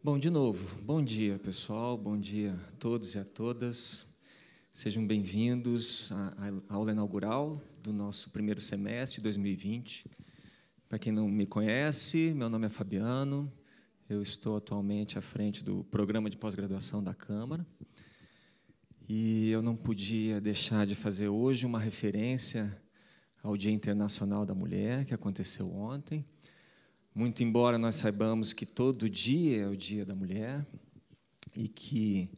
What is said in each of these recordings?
Bom, de novo, bom dia, pessoal, bom dia a todos e a todas. Sejam bem-vindos à aula inaugural do nosso primeiro semestre de 2020. Para quem não me conhece, meu nome é Fabiano, eu estou atualmente à frente do programa de pós-graduação da Câmara. E eu não podia deixar de fazer hoje uma referência ao Dia Internacional da Mulher, que aconteceu ontem. Muito embora nós saibamos que todo dia é o Dia da Mulher e que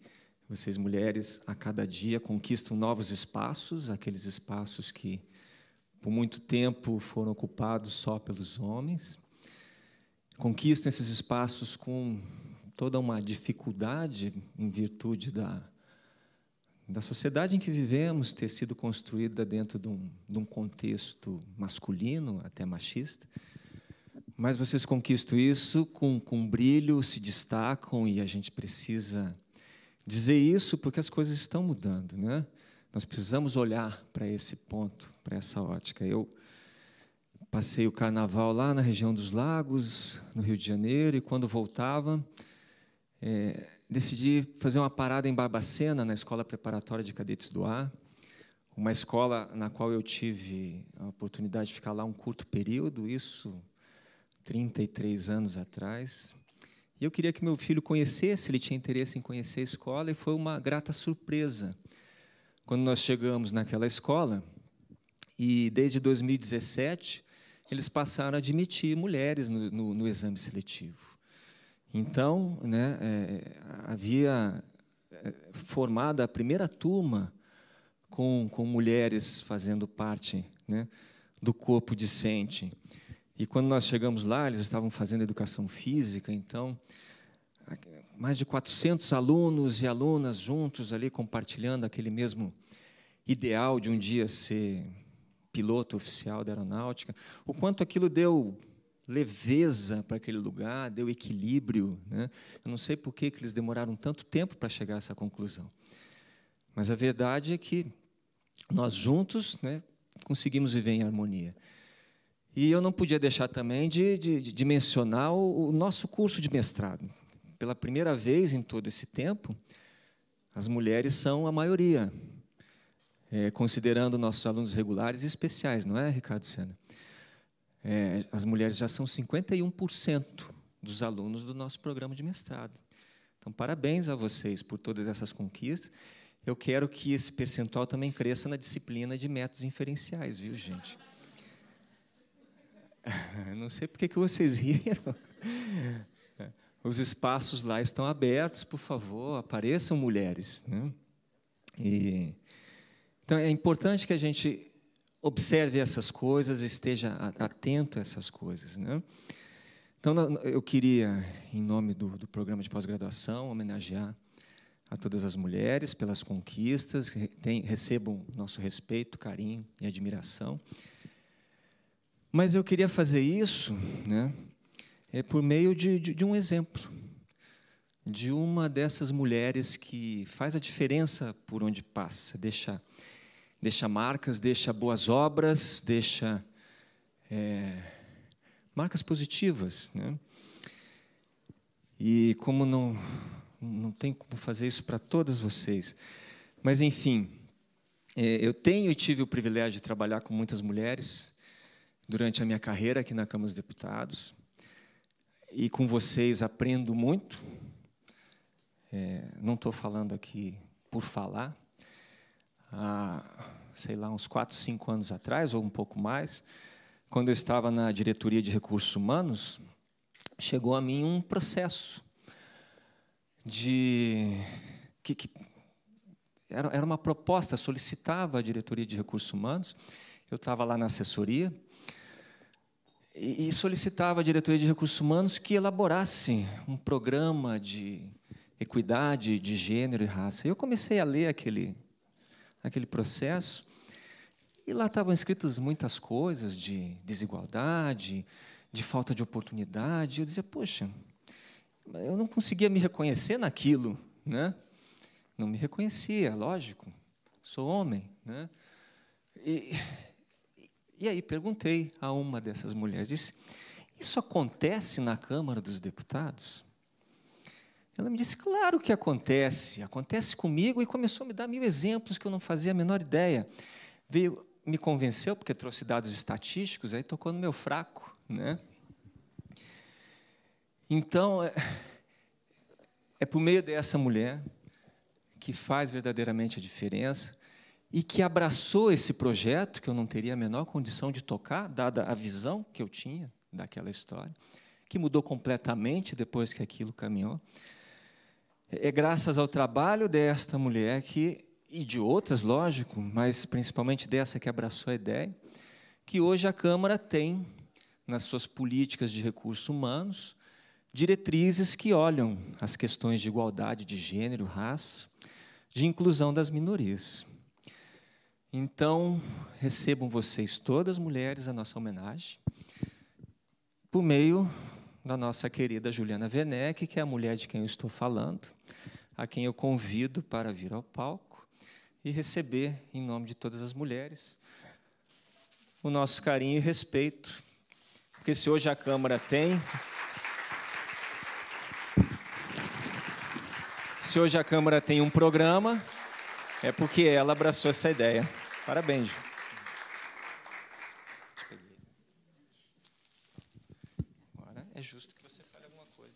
vocês, mulheres, a cada dia conquistam novos espaços, aqueles espaços que, por muito tempo, foram ocupados só pelos homens. Conquistam esses espaços com toda uma dificuldade em virtude da sociedade em que vivemos, ter sido construída dentro de um contexto masculino, até machista. Mas vocês conquistam isso com brilho, se destacam, e a gente precisa dizer isso porque as coisas estão mudando, né? Nós precisamos olhar para esse ponto, para essa ótica. Eu passei o carnaval lá na região dos Lagos, no Rio de Janeiro, e quando voltava, decidi fazer uma parada em Barbacena, na Escola Preparatória de Cadetes do Ar, uma escola na qual eu tive a oportunidade de ficar lá um curto período, isso 33 anos atrás. E eu queria que meu filho conhecesse, ele tinha interesse em conhecer a escola, e foi uma grata surpresa quando nós chegamos naquela escola, e desde 2017 eles passaram a admitir mulheres no exame seletivo. Então, né, havia formado a primeira turma com mulheres fazendo parte, né, do corpo discente. E quando nós chegamos lá, eles estavam fazendo educação física, então, mais de 400 alunos e alunas juntos ali, compartilhando aquele mesmo ideal de um dia ser piloto oficial da aeronáutica. O quanto aquilo deu leveza para aquele lugar, deu equilíbrio, né? Eu não sei por que eles demoraram tanto tempo para chegar a essa conclusão. Mas a verdade é que nós juntos, né, conseguimos viver em harmonia. E eu não podia deixar também de mencionar o nosso curso de mestrado. Pela primeira vez em todo esse tempo, as mulheres são a maioria, considerando nossos alunos regulares e especiais, não é, Ricardo Sena? As mulheres já são 51% dos alunos do nosso programa de mestrado. Então, parabéns a vocês por todas essas conquistas. Eu quero que esse percentual também cresça na disciplina de métodos inferenciais, viu, gente? Não sei por que vocês riram. Os espaços lá estão abertos, por favor, apareçam mulheres, né? Então, é importante que a gente observe essas coisas, esteja atento a essas coisas, né? Então, eu queria, em nome do programa de pós-graduação, homenagear a todas as mulheres pelas conquistas, recebam nosso respeito, carinho e admiração. Mas eu queria fazer isso, né, por meio de um exemplo, de uma dessas mulheres que faz a diferença por onde passa, deixa marcas, deixa boas obras, deixa marcas positivas, né? E como não tem como fazer isso para todas vocês, mas, enfim, eu tenho e tive o privilégio de trabalhar com muitas mulheres durante a minha carreira aqui na Câmara dos Deputados, e com vocês aprendo muito. Não estou falando aqui por falar. Há, sei lá, uns 4, 5 anos atrás, ou um pouco mais, quando eu estava na diretoria de recursos humanos, chegou a mim um processo que era uma proposta, solicitava a diretoria de recursos humanos. Eu estava lá na assessoria, e solicitava à diretoria de recursos humanos que elaborasse um programa de equidade de gênero e raça. Eu comecei a ler aquele processo, e lá estavam escritas muitas coisas de desigualdade, de falta de oportunidade. Eu dizia, poxa, eu não conseguia me reconhecer naquilo, né? Não me reconhecia, lógico, sou homem, né? E aí perguntei a uma dessas mulheres, disse, isso acontece na Câmara dos Deputados? Ela me disse, claro que acontece comigo, e começou a me dar 1000 exemplos que eu não fazia a menor ideia. Me convenceu, porque trouxe dados estatísticos, aí tocou no meu fraco, né? Então, é por meio dessa mulher que faz verdadeiramente a diferença e que abraçou esse projeto, que eu não teria a menor condição de tocar, dada a visão que eu tinha daquela história, que mudou completamente depois que aquilo caminhou. É graças ao trabalho desta mulher e de outras, lógico, mas principalmente dessa que abraçou a ideia, que hoje a Câmara tem, nas suas políticas de recursos humanos, diretrizes que olham as questões de igualdade de gênero, raça, de inclusão das minorias. Então, recebam vocês, todas mulheres, a nossa homenagem, por meio da nossa querida Juliana Werneck, que é a mulher de quem eu estou falando, a quem eu convido para vir ao palco e receber, em nome de todas as mulheres, o nosso carinho e respeito. Porque se hoje a Câmara tem... Se hoje a Câmara tem um programa, é porque ela abraçou essa ideia. Parabéns. Agora é justo que você fale alguma coisa.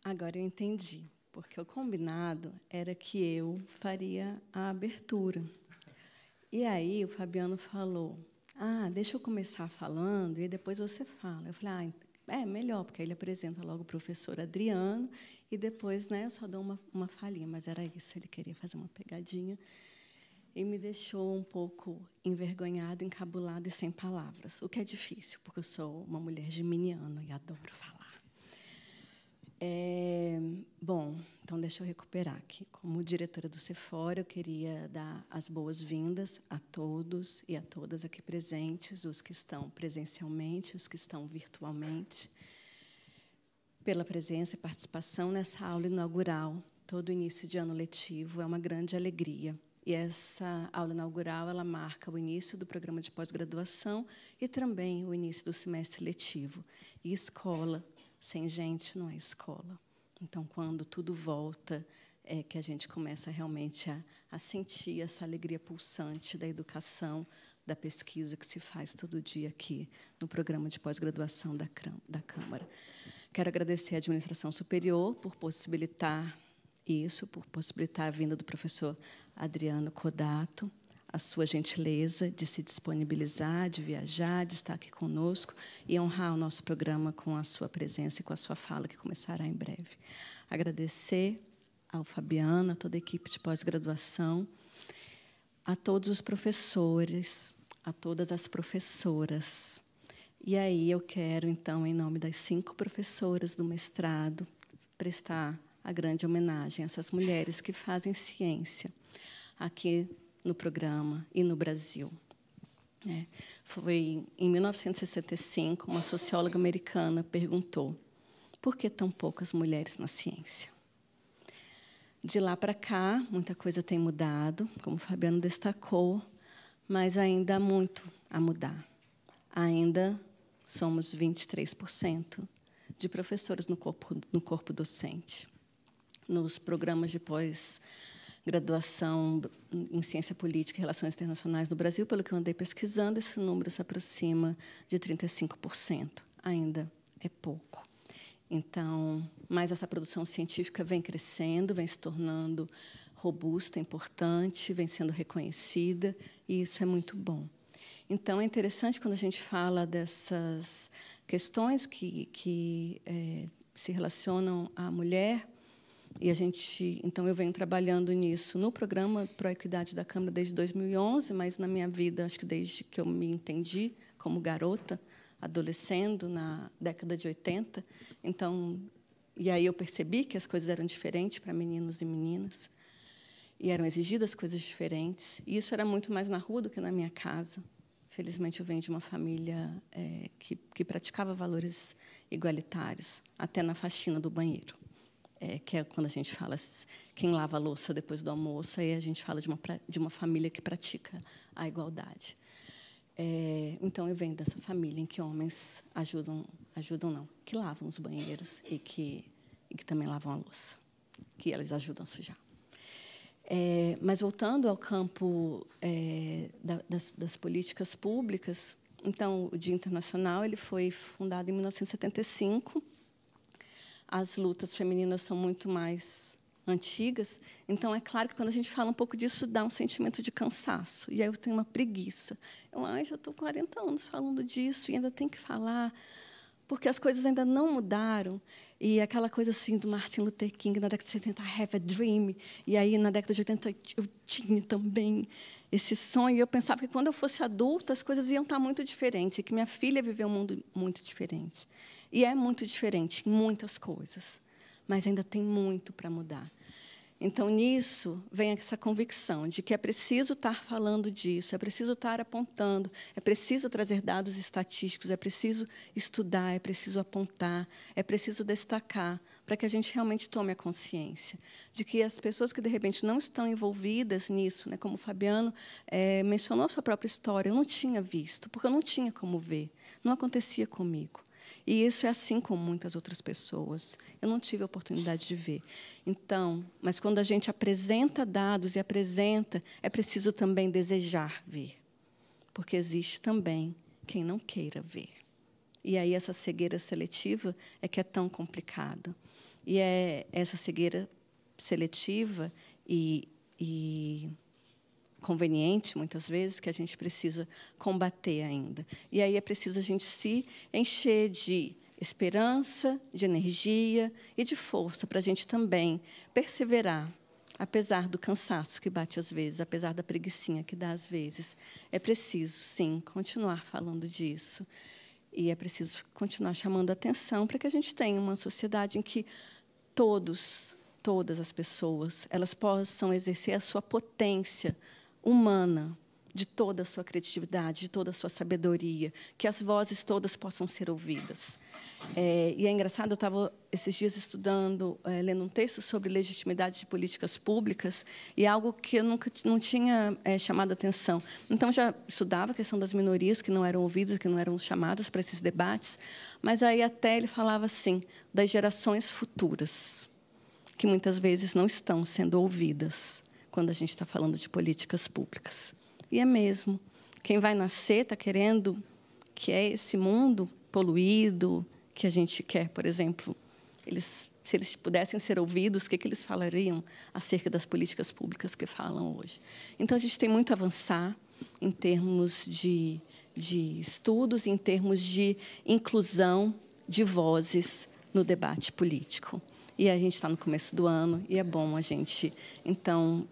Agora eu entendi, porque o combinado era que eu faria a abertura. E aí o Fabiano falou, deixa eu começar falando e depois você fala. Eu falei, melhor, porque aí ele apresenta logo o professor Adriano e depois, né, eu só dou uma falinha, mas era isso, ele queria fazer uma pegadinha e me deixou um pouco envergonhada, encabulada e sem palavras, o que é difícil, porque eu sou uma mulher geminiana e adoro falar. Bom, então deixa eu recuperar aqui. Como diretora do Sephora, eu queria dar as boas-vindas a todos e a todas aqui presentes, os que estão presencialmente, os que estão virtualmente, pela presença e participação nessa aula inaugural. Todo início de ano letivo é uma grande alegria. E essa aula inaugural ela marca o início do programa de pós-graduação e também o início do semestre letivo. E escola, sem gente, não é escola. Então, quando tudo volta, é que a gente começa realmente a sentir essa alegria pulsante da educação, da pesquisa que se faz todo dia aqui no programa de pós-graduação da Câmara. Quero agradecer à Administração Superior por possibilitar isso, por possibilitar a vinda do professor Adriano Codato, a sua gentileza de se disponibilizar, de viajar, de estar aqui conosco e honrar o nosso programa com a sua presença e com a sua fala, que começará em breve. Agradecer ao Fabiano, a toda a equipe de pós-graduação, a todos os professores, a todas as professoras. E aí eu quero, então, em nome das 5 professoras do mestrado, prestar a grande homenagem a essas mulheres que fazem ciência aqui no programa e no Brasil. Foi em 1965, uma socióloga americana perguntou por que tão poucas mulheres na ciência. De lá para cá, muita coisa tem mudado, como o Fabiano destacou, mas ainda há muito a mudar. Ainda somos 23% de professores no corpo docente. Nos programas de pós-graduação em Ciência Política e Relações Internacionais no Brasil, pelo que eu andei pesquisando, esse número se aproxima de 35%. Ainda é pouco. Então, mas essa produção científica vem crescendo, vem se tornando robusta, importante, vem sendo reconhecida, e isso é muito bom. Então, é interessante quando a gente fala dessas questões que se relacionam à mulher, e então, eu venho trabalhando nisso no programa Proequidade da Câmara desde 2011, mas na minha vida, acho que desde que eu me entendi como garota, adolescendo, na década de 80. Então, e aí eu percebi que as coisas eram diferentes para meninos e meninas, e eram exigidas coisas diferentes. E isso era muito mais na rua do que na minha casa. Felizmente, eu venho de uma família que praticava valores igualitários, até na faxina do banheiro. Que é quando a gente fala quem lava a louça depois do almoço, aí a gente fala de uma família que pratica a igualdade. Então, eu venho dessa família em que homens ajudam ajudam não, que lavam os banheiros e que também lavam a louça, que eles ajudam a sujar. Mas, voltando ao campo das políticas públicas, então, o Dia Internacional ele foi fundado em 1975. As lutas femininas são muito mais antigas, então, é claro que, quando a gente fala um pouco disso, dá um sentimento de cansaço. E aí eu tenho uma preguiça. Já estou 40 anos falando disso e ainda tenho que falar, porque as coisas ainda não mudaram. E aquela coisa assim do Martin Luther King, na década de 70, I have a dream. E aí, na década de 80, eu tinha também esse sonho. E eu pensava que, quando eu fosse adulta, as coisas iam estar muito diferentes, e que minha filha viveu um mundo muito diferente. E é muito diferente em muitas coisas, mas ainda tem muito para mudar. Então, nisso, vem essa convicção de que é preciso estar falando disso, é preciso estar apontando, é preciso trazer dados estatísticos, é preciso estudar, é preciso apontar, é preciso destacar, para que a gente realmente tome a consciência de que as pessoas que, de repente, não estão envolvidas nisso, né, como o Fabiano mencionou a sua própria história, eu não tinha visto, porque eu não tinha como ver, não acontecia comigo. E isso é assim com muitas outras pessoas. Eu não tive a oportunidade de ver. Então, mas, quando a gente apresenta dados e apresenta, é preciso também desejar ver, porque existe também quem não queira ver. E aí essa cegueira seletiva é que é tão complicada. E é essa cegueira seletiva e conveniente, muitas vezes, que a gente precisa combater ainda. E aí é preciso a gente se encher de esperança, de energia e de força, para a gente também perseverar, apesar do cansaço que bate às vezes, apesar da preguicinha que dá às vezes. É preciso, sim, continuar falando disso. E é preciso continuar chamando a atenção, para que a gente tenha uma sociedade em que todas as pessoas, elas possam exercer a sua potência humana, de toda a sua criatividade, de toda a sua sabedoria, que as vozes todas possam ser ouvidas. E é engraçado, eu estava, esses dias, estudando, lendo um texto sobre legitimidade de políticas públicas, e algo que eu não tinha chamado a atenção. Então, já estudava a questão das minorias que não eram ouvidas, que não eram chamadas para esses debates, mas aí até ele falava assim, das gerações futuras, que muitas vezes não estão sendo ouvidas quando a gente está falando de políticas públicas. E é mesmo. Quem vai nascer está querendo que é esse mundo poluído que a gente quer, por exemplo. Se eles pudessem ser ouvidos, o que eles falariam acerca das políticas públicas que falam hoje? Então, a gente tem muito a avançar em termos de estudos, em termos de inclusão de vozes no debate político. E a gente está no começo do ano, e é bom a gente, então,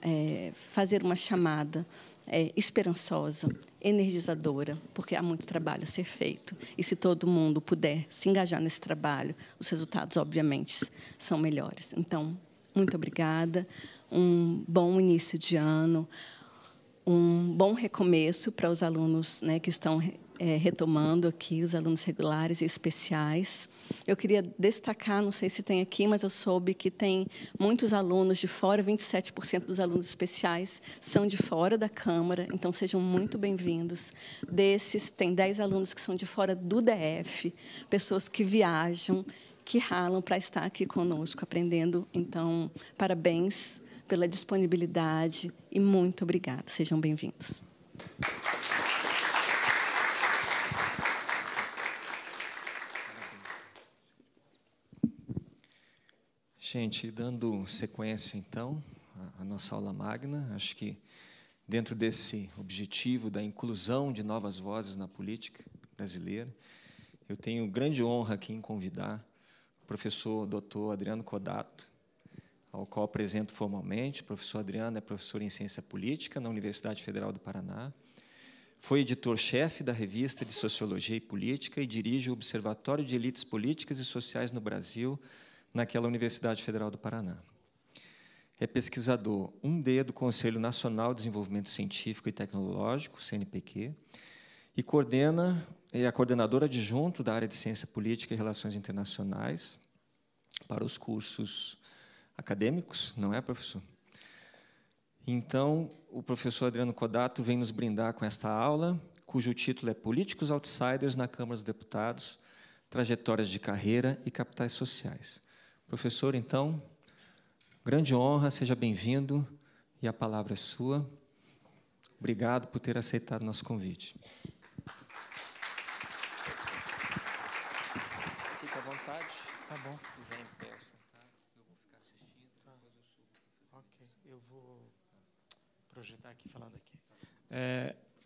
fazer uma chamada esperançosa, energizadora, porque há muito trabalho a ser feito. E, se todo mundo puder se engajar nesse trabalho, os resultados, obviamente, são melhores. Então, muito obrigada. Um bom início de ano, um bom recomeço para os alunos, né, que estão retomando aqui, os alunos regulares e especiais. Eu queria destacar, não sei se tem aqui, mas eu soube que tem muitos alunos de fora, 27% dos alunos especiais são de fora da Câmara, então sejam muito bem-vindos. Desses, tem 10 alunos que são de fora do DF, pessoas que viajam, que ralam para estar aqui conosco, aprendendo. Então, parabéns pela disponibilidade e muito obrigada. Sejam bem-vindos. Gente, dando sequência, então, à nossa aula magna, acho que, dentro desse objetivo da inclusão de novas vozes na política brasileira, eu tenho grande honra aqui em convidar o professor Dr. Adriano Codato, ao qual apresento formalmente. O professor Adriano é professor em Ciência Política na Universidade Federal do Paraná, foi editor-chefe da Revista de Sociologia e Política e dirige o Observatório de Elites Políticas e Sociais no Brasil, naquela Universidade Federal do Paraná. É pesquisador 1D do Conselho Nacional de Desenvolvimento Científico e Tecnológico, CNPq, e é a coordenadora adjunto da área de Ciência Política e Relações Internacionais para os cursos acadêmicos, não é, professor? Então, o professor Adriano Codato vem nos brindar com esta aula, cujo título é Políticos Outsiders na Câmara dos Deputados, trajetórias de carreira e capitais sociais. Professor, então, grande honra, seja bem-vindo, e a palavra é sua. Obrigado por ter aceitado nosso convite. Fique à vontade. Tá bom. Se quiser em pé, sentar, eu vou ficar assistindo. Depois eu subo. Ok, eu vou projetar aqui, falar daqui.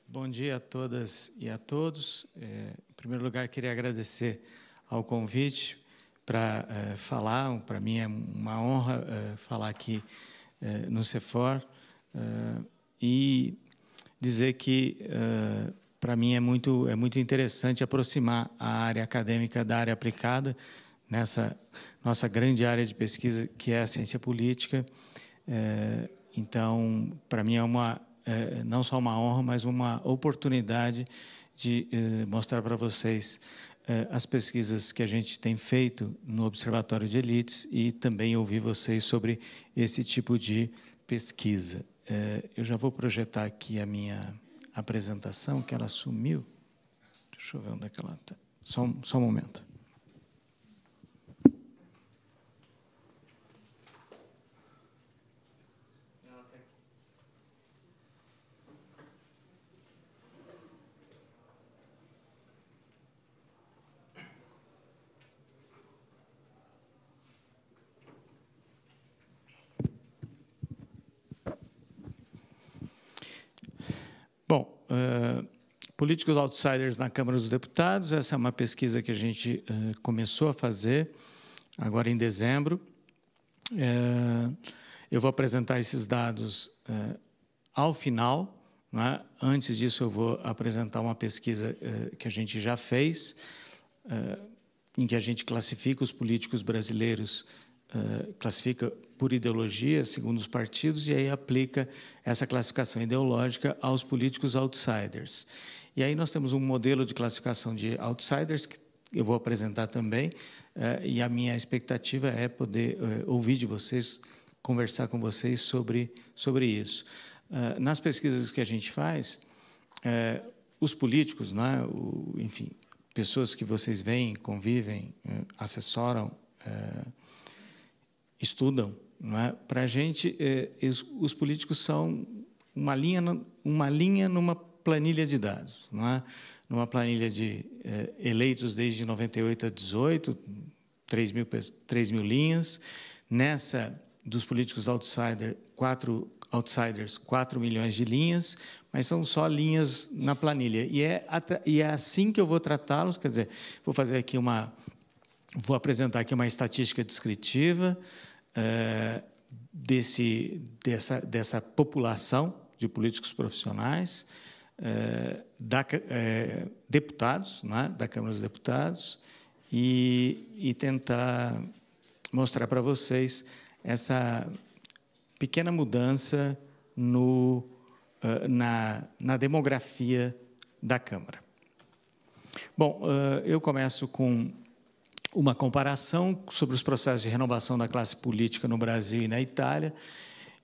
Bom dia a todas e a todos. Em primeiro lugar, queria agradecer ao convite para falar. Para mim é uma honra falar aqui no CEFOR e dizer que para mim é muito interessante aproximar a área acadêmica da área aplicada nessa nossa grande área de pesquisa que é a ciência política. Então, para mim é não só uma honra, mas uma oportunidade de mostrar para vocês as pesquisas que a gente tem feito no Observatório de Elites e também ouvir vocês sobre esse tipo de pesquisa. Eu já vou projetar aqui a minha apresentação, que ela sumiu. Deixa eu ver onde é que ela está. Só um momento. Bom, políticos outsiders na Câmara dos Deputados, essa é uma pesquisa que a gente começou a fazer agora em dezembro. Eu vou apresentar esses dados ao final, né? Antes disso, eu vou apresentar uma pesquisa que a gente já fez, em que a gente classifica os políticos brasileiros, classifica por ideologia, segundo os partidos, e aí aplica essa classificação ideológica aos políticos outsiders. E aí nós temos um modelo de classificação de outsiders, que eu vou apresentar também, e a minha expectativa é poder ouvir de vocês, conversar com vocês sobre isso. Nas pesquisas que a gente faz, os políticos, né, enfim, pessoas que vocês veem, convivem, assessoram, estudam, não é? Para a gente, os políticos são uma linha numa planilha de dados, não é? Numa planilha de eleitos desde 98 a 18, 3 mil linhas. Nessa, dos políticos outsiders, 4 milhões de linhas, mas são só linhas na planilha. E é assim que eu vou tratá-los, quer dizer, vou apresentar aqui uma estatística descritiva dessa população de políticos profissionais, deputados, né, da Câmara dos Deputados, e tentar mostrar para vocês essa pequena mudança na demografia da Câmara. Bom, eu começo com uma comparação sobre os processos de renovação da classe política no Brasil e na Itália.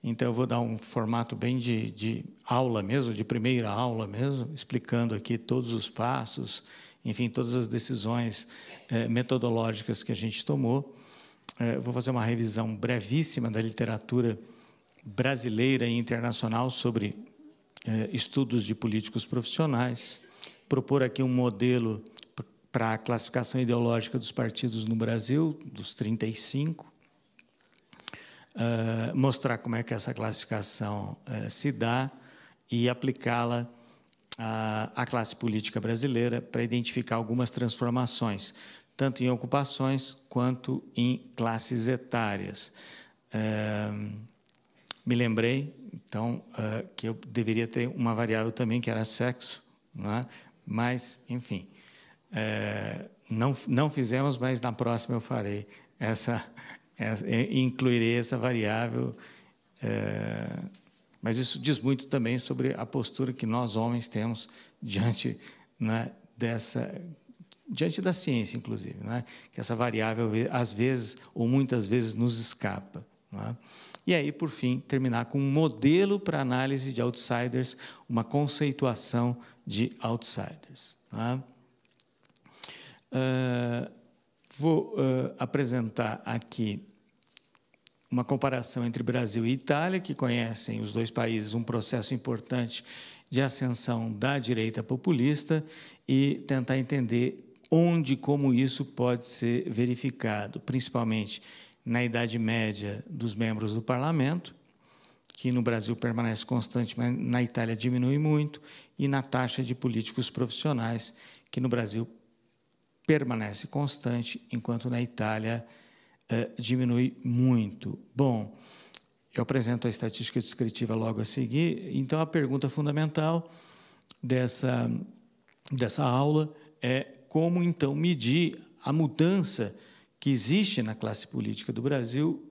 Então, eu vou dar um formato bem de aula mesmo, de primeira aula mesmo, explicando aqui todos os passos, enfim, todas as decisões metodológicas que a gente tomou. Vou fazer uma revisão brevíssima da literatura brasileira e internacional sobre estudos de políticos profissionais, propor aqui um modelo para a classificação ideológica dos partidos no Brasil, dos 35, mostrar como é que essa classificação se dá e aplicá-la à classe política brasileira para identificar algumas transformações, tanto em ocupações quanto em classes etárias. Me lembrei, então, que eu deveria ter uma variável também, que era sexo, não é? Mas, enfim, não fizemos, mas na próxima eu farei incluirei essa variável. Mas isso diz muito também sobre a postura que nós, homens, temos diante, né, diante da ciência, inclusive, né? Que essa variável, às vezes, ou muitas vezes, nos escapa. Né? E aí, por fim, terminar com um modelo para análise de outsiders, uma conceituação de outsiders. Né? vou apresentar aqui uma comparação entre Brasil e Itália, que conhecem os dois países um processo importante de ascensão da direita populista, e tentar entender onde e como isso pode ser verificado, principalmente na idade média dos membros do parlamento, que no Brasil permanece constante, mas na Itália diminui muito, e na taxa de políticos profissionais, que no Brasil permanece constante, enquanto na Itália diminui muito. Bom, eu apresento a estatística descritiva logo a seguir. Então, a pergunta fundamental dessa aula é como, então, medir a mudança que existe na classe política do Brasil,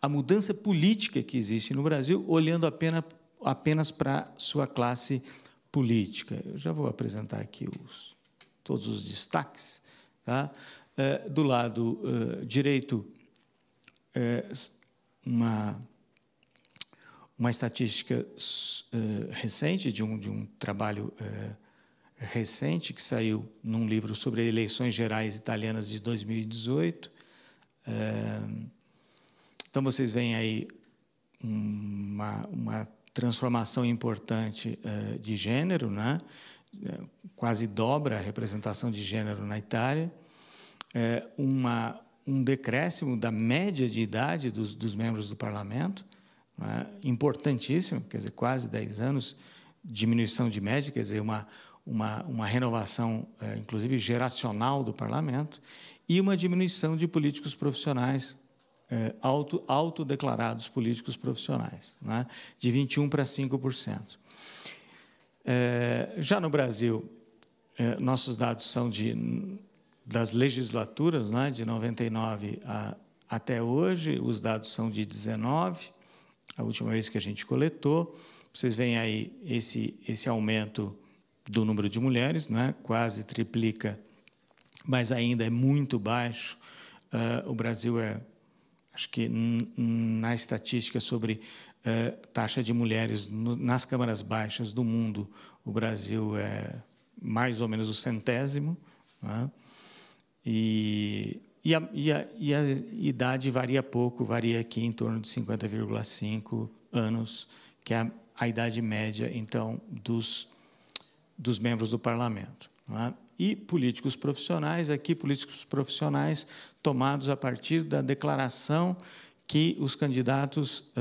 a mudança política que existe no Brasil, olhando apenas para sua classe política. Eu já vou apresentar aqui todos os destaques. Tá? Do lado direito, uma estatística recente, de um trabalho recente, que saiu num livro sobre eleições gerais italianas de 2018. Então, vocês veem aí uma transformação importante de gênero, né? Quase dobra a representação de gênero na Itália, um decréscimo da média de idade dos membros do parlamento, né? Importantíssimo, quer dizer, quase 10 anos, diminuição de média, quer dizer, uma renovação, inclusive, geracional do parlamento, e uma diminuição de políticos profissionais, autodeclarados políticos profissionais, né? De 21% para 5%. Já no Brasil, nossos dados são das legislaturas, né, de 99 até hoje, os dados são de 19, a última vez que a gente coletou. Vocês veem aí esse aumento do número de mulheres, né, quase triplica, mas ainda é muito baixo. O Brasil acho que na estatística sobre taxa de mulheres nas câmaras baixas do mundo, o Brasil é mais ou menos o 100º, né? E a idade varia pouco, varia aqui em torno de 50,5 anos, que é a idade média, então, dos membros do parlamento, né? E políticos profissionais, aqui políticos profissionais tomados a partir da declaração que os candidatos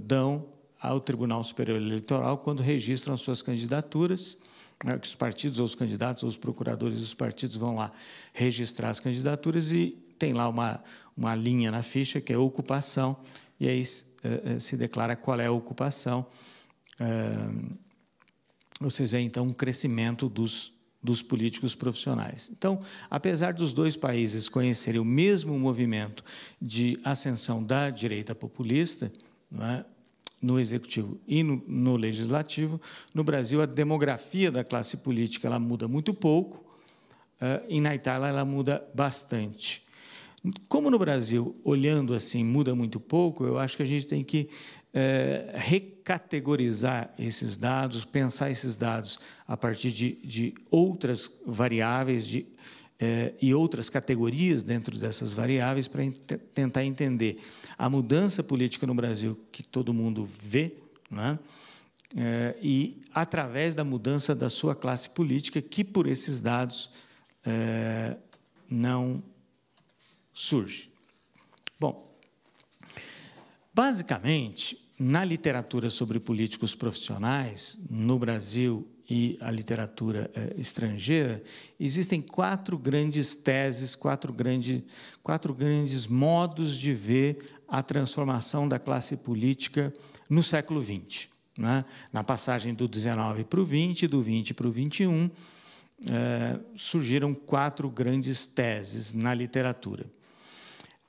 dão ao Tribunal Superior Eleitoral quando registram as suas candidaturas, né, que os partidos, ou os candidatos, ou os procuradores dos partidos vão lá registrar as candidaturas, e tem lá uma linha na ficha que é ocupação, e aí se declara qual é a ocupação. Vocês veem, então, um crescimento dos políticos profissionais. Então, apesar dos dois países conhecerem o mesmo movimento de ascensão da direita populista, né, no executivo e no legislativo, no Brasil a demografia da classe política ela muda muito pouco, e na Itália ela muda bastante. Como no Brasil, olhando assim, muda muito pouco, eu acho que a gente tem que recategorizar esses dados, pensar esses dados a partir de outras variáveis e outras categorias dentro dessas variáveis para tentar entender a mudança política no Brasil que todo mundo vê, né? E através da mudança da sua classe política, que por esses dados não surge. Bom, basicamente, na literatura sobre políticos profissionais, no Brasil e a literatura estrangeira, existem 4 grandes teses, quatro grandes modos de ver a transformação da classe política no século XX, né? Na passagem do 19 para o 20, do 20 para o 21, surgiram 4 grandes teses na literatura.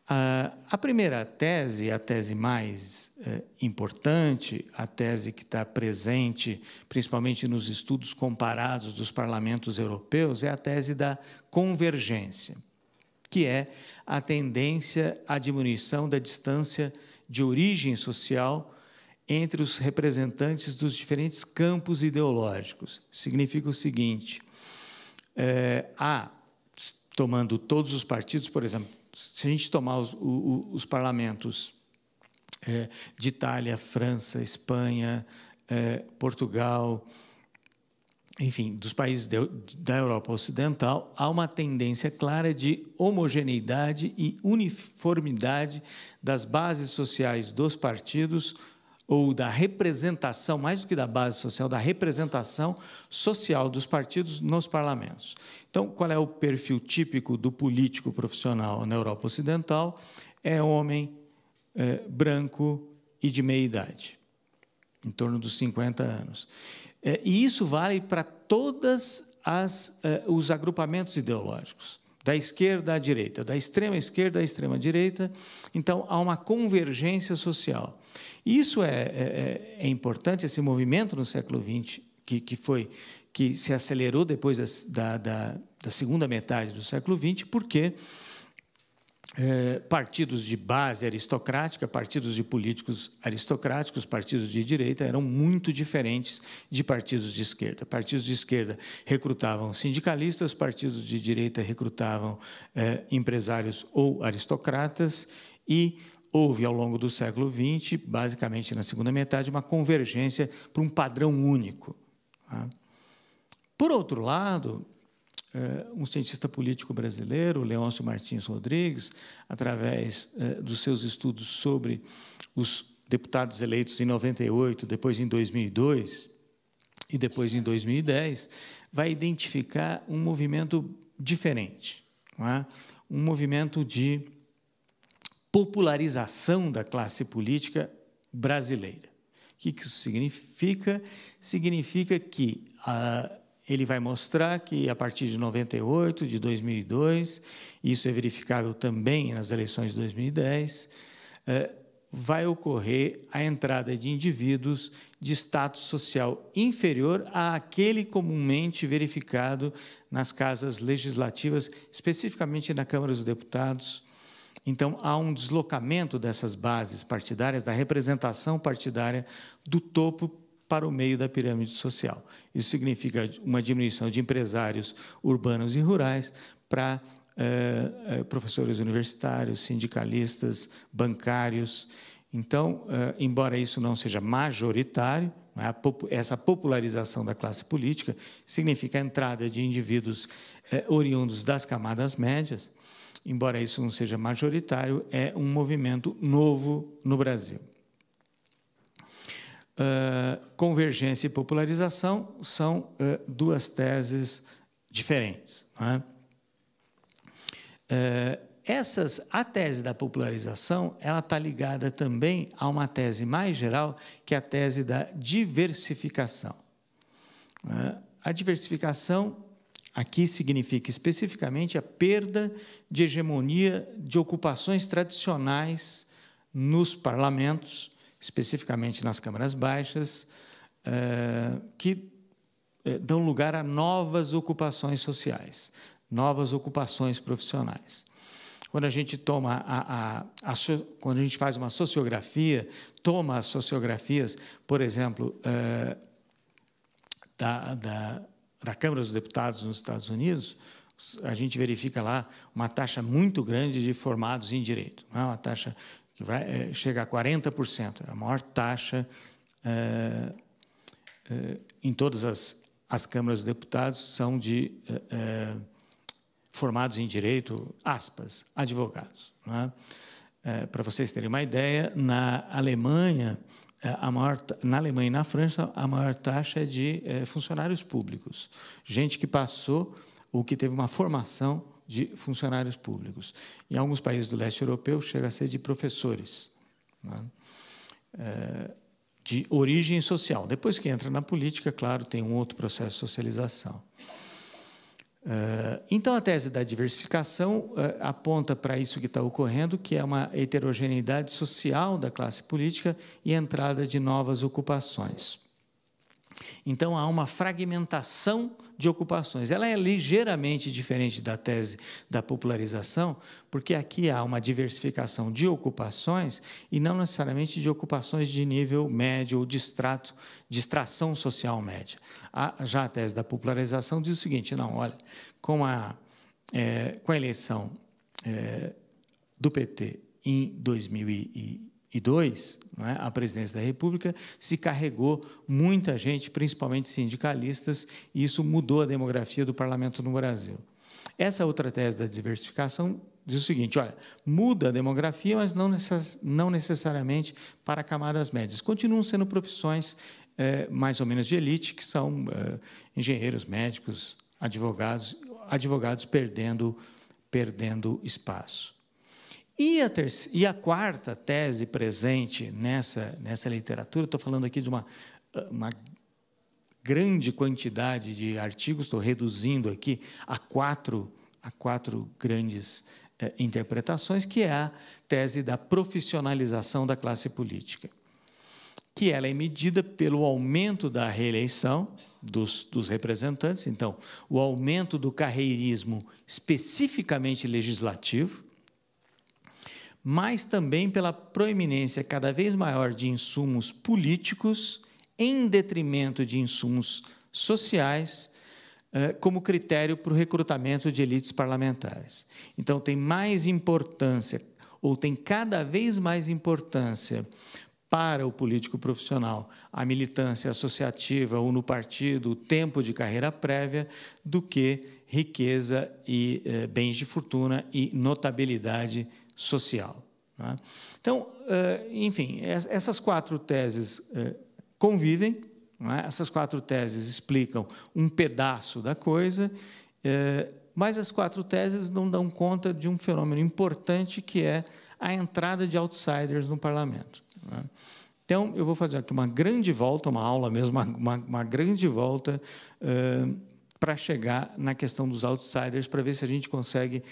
A primeira tese, a tese mais importante, a tese que está presente principalmente nos estudos comparados dos parlamentos europeus, é a tese da convergência, que é a tendência à diminuição da distância de origem social entre os representantes dos diferentes campos ideológicos. Significa o seguinte: há tomando todos os partidos, por exemplo, se a gente tomar os parlamentos de Itália, França, Espanha, Portugal, enfim, dos países da Europa Ocidental, há uma tendência clara de homogeneidade e uniformidade das bases sociais dos partidos, ou da representação, mais do que da base social, da representação social dos partidos nos parlamentos. Então, qual é o perfil típico do político profissional na Europa Ocidental? É homem, branco e de meia idade, em torno dos 50 anos. E isso vale para todos os agrupamentos ideológicos, da esquerda à direita, da extrema esquerda à extrema direita. Então, há uma convergência social. E isso é importante, esse movimento no século XX, que se acelerou depois da segunda metade do século XX, porque partidos de base aristocrática, partidos de políticos aristocráticos, partidos de direita eram muito diferentes de partidos de esquerda. Partidos de esquerda recrutavam sindicalistas, partidos de direita recrutavam empresários ou aristocratas, e houve, ao longo do século XX, basicamente na segunda metade, uma convergência para um padrão único. Por outro lado, um cientista político brasileiro, Leôncio Martins Rodrigues, através dos seus estudos sobre os deputados eleitos em 98, depois em 2002 e depois em 2010, vai identificar um movimento diferente, não é? Um movimento de popularização da classe política brasileira. O que isso significa? Significa que ele vai mostrar que, a partir de 98, de 2002, isso é verificável também nas eleições de 2010, vai ocorrer a entrada de indivíduos de status social inferior àquele comumente verificado nas casas legislativas, especificamente na Câmara dos Deputados. Então, há um deslocamento dessas bases partidárias, da representação partidária do topo para o meio da pirâmide social. Isso significa uma diminuição de empresários urbanos e rurais para professores universitários, sindicalistas, bancários. Então, embora isso não seja majoritário, essa popularização da classe política significa a entrada de indivíduos oriundos das camadas médias. Embora isso não seja majoritário, é um movimento novo no Brasil. Convergência e popularização são duas teses diferentes. Não é? A tese da popularização ela está ligada também a uma tese mais geral, que é a tese da diversificação. A diversificação aqui significa especificamente a perda de hegemonia de ocupações tradicionais nos parlamentos, especificamente nas câmaras baixas, que dão lugar a novas ocupações sociais, novas ocupações profissionais. Quando a gente quando a gente faz uma sociografia, toma as sociografias, por exemplo, da Câmara dos Deputados nos Estados Unidos, a gente verifica lá uma taxa muito grande de formados em direito, não é? Uma taxa que chega a 40%, a maior taxa em todas as câmaras dos deputados são de formados em direito, aspas, advogados. Não é? Para vocês terem uma ideia, na Alemanha, na Alemanha e na França, a maior taxa é de funcionários públicos, gente que passou ou que teve uma formação de funcionários públicos. Em alguns países do leste europeu, chega a ser de professores, né? De origem social. Depois que entra na política, claro, tem um outro processo de socialização. Então, a tese da diversificação aponta para isso que está ocorrendo, que é uma heterogeneidade social da classe política e a entrada de novas ocupações. Então, há uma fragmentação de ocupações. Ela é ligeiramente diferente da tese da popularização, porque aqui há uma diversificação de ocupações e não necessariamente de ocupações de nível médio ou de extração social média. Já a tese da popularização diz o seguinte: não, olha, com a com a eleição do PT em 2002, não é, a presidência da República, se carregou muita gente, principalmente sindicalistas, e isso mudou a demografia do parlamento no Brasil. Essa outra tese da diversificação diz o seguinte: olha, muda a demografia, mas não necessariamente para camadas médias. Continuam sendo profissões mais ou menos de elite, que são engenheiros, médicos, advogados perdendo espaço. E a quarta tese presente nessa literatura, estou falando aqui de uma grande quantidade de artigos, estou reduzindo aqui a quatro grandes interpretações, que é a tese da profissionalização da classe política, que ela é medida pelo aumento da reeleição dos representantes, então, o aumento do carreirismo especificamente legislativo, mas também pela proeminência cada vez maior de insumos políticos em detrimento de insumos sociais, como critério para o recrutamento de elites parlamentares. Então, tem mais importância, ou tem cada vez mais importância para o político profissional, a militância associativa ou no partido, o tempo de carreira prévia, do que riqueza e bens de fortuna e notabilidade social. Né? Então, enfim, essas quatro teses convivem, não é? Essas quatro teses explicam um pedaço da coisa, mas as quatro teses não dão conta de um fenômeno importante, que é a entrada de outsiders no parlamento. Não é? Então, eu vou fazer aqui uma grande volta, uma aula mesmo, uma grande volta para chegar na questão dos outsiders, para ver se a gente consegue,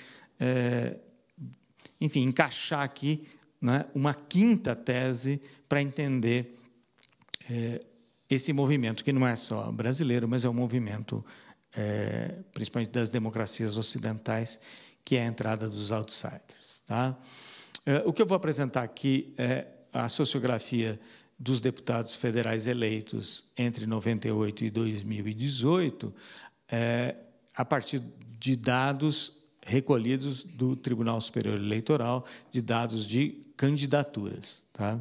enfim, encaixar aqui, né, uma quinta tese para entender esse movimento, que não é só brasileiro, mas é um movimento, principalmente das democracias ocidentais, que é a entrada dos outsiders. Tá? O que eu vou apresentar aqui é a sociografia dos deputados federais eleitos entre 98 e 2018, a partir de dados recolhidos do Tribunal Superior Eleitoral, de dados de candidaturas. Tá?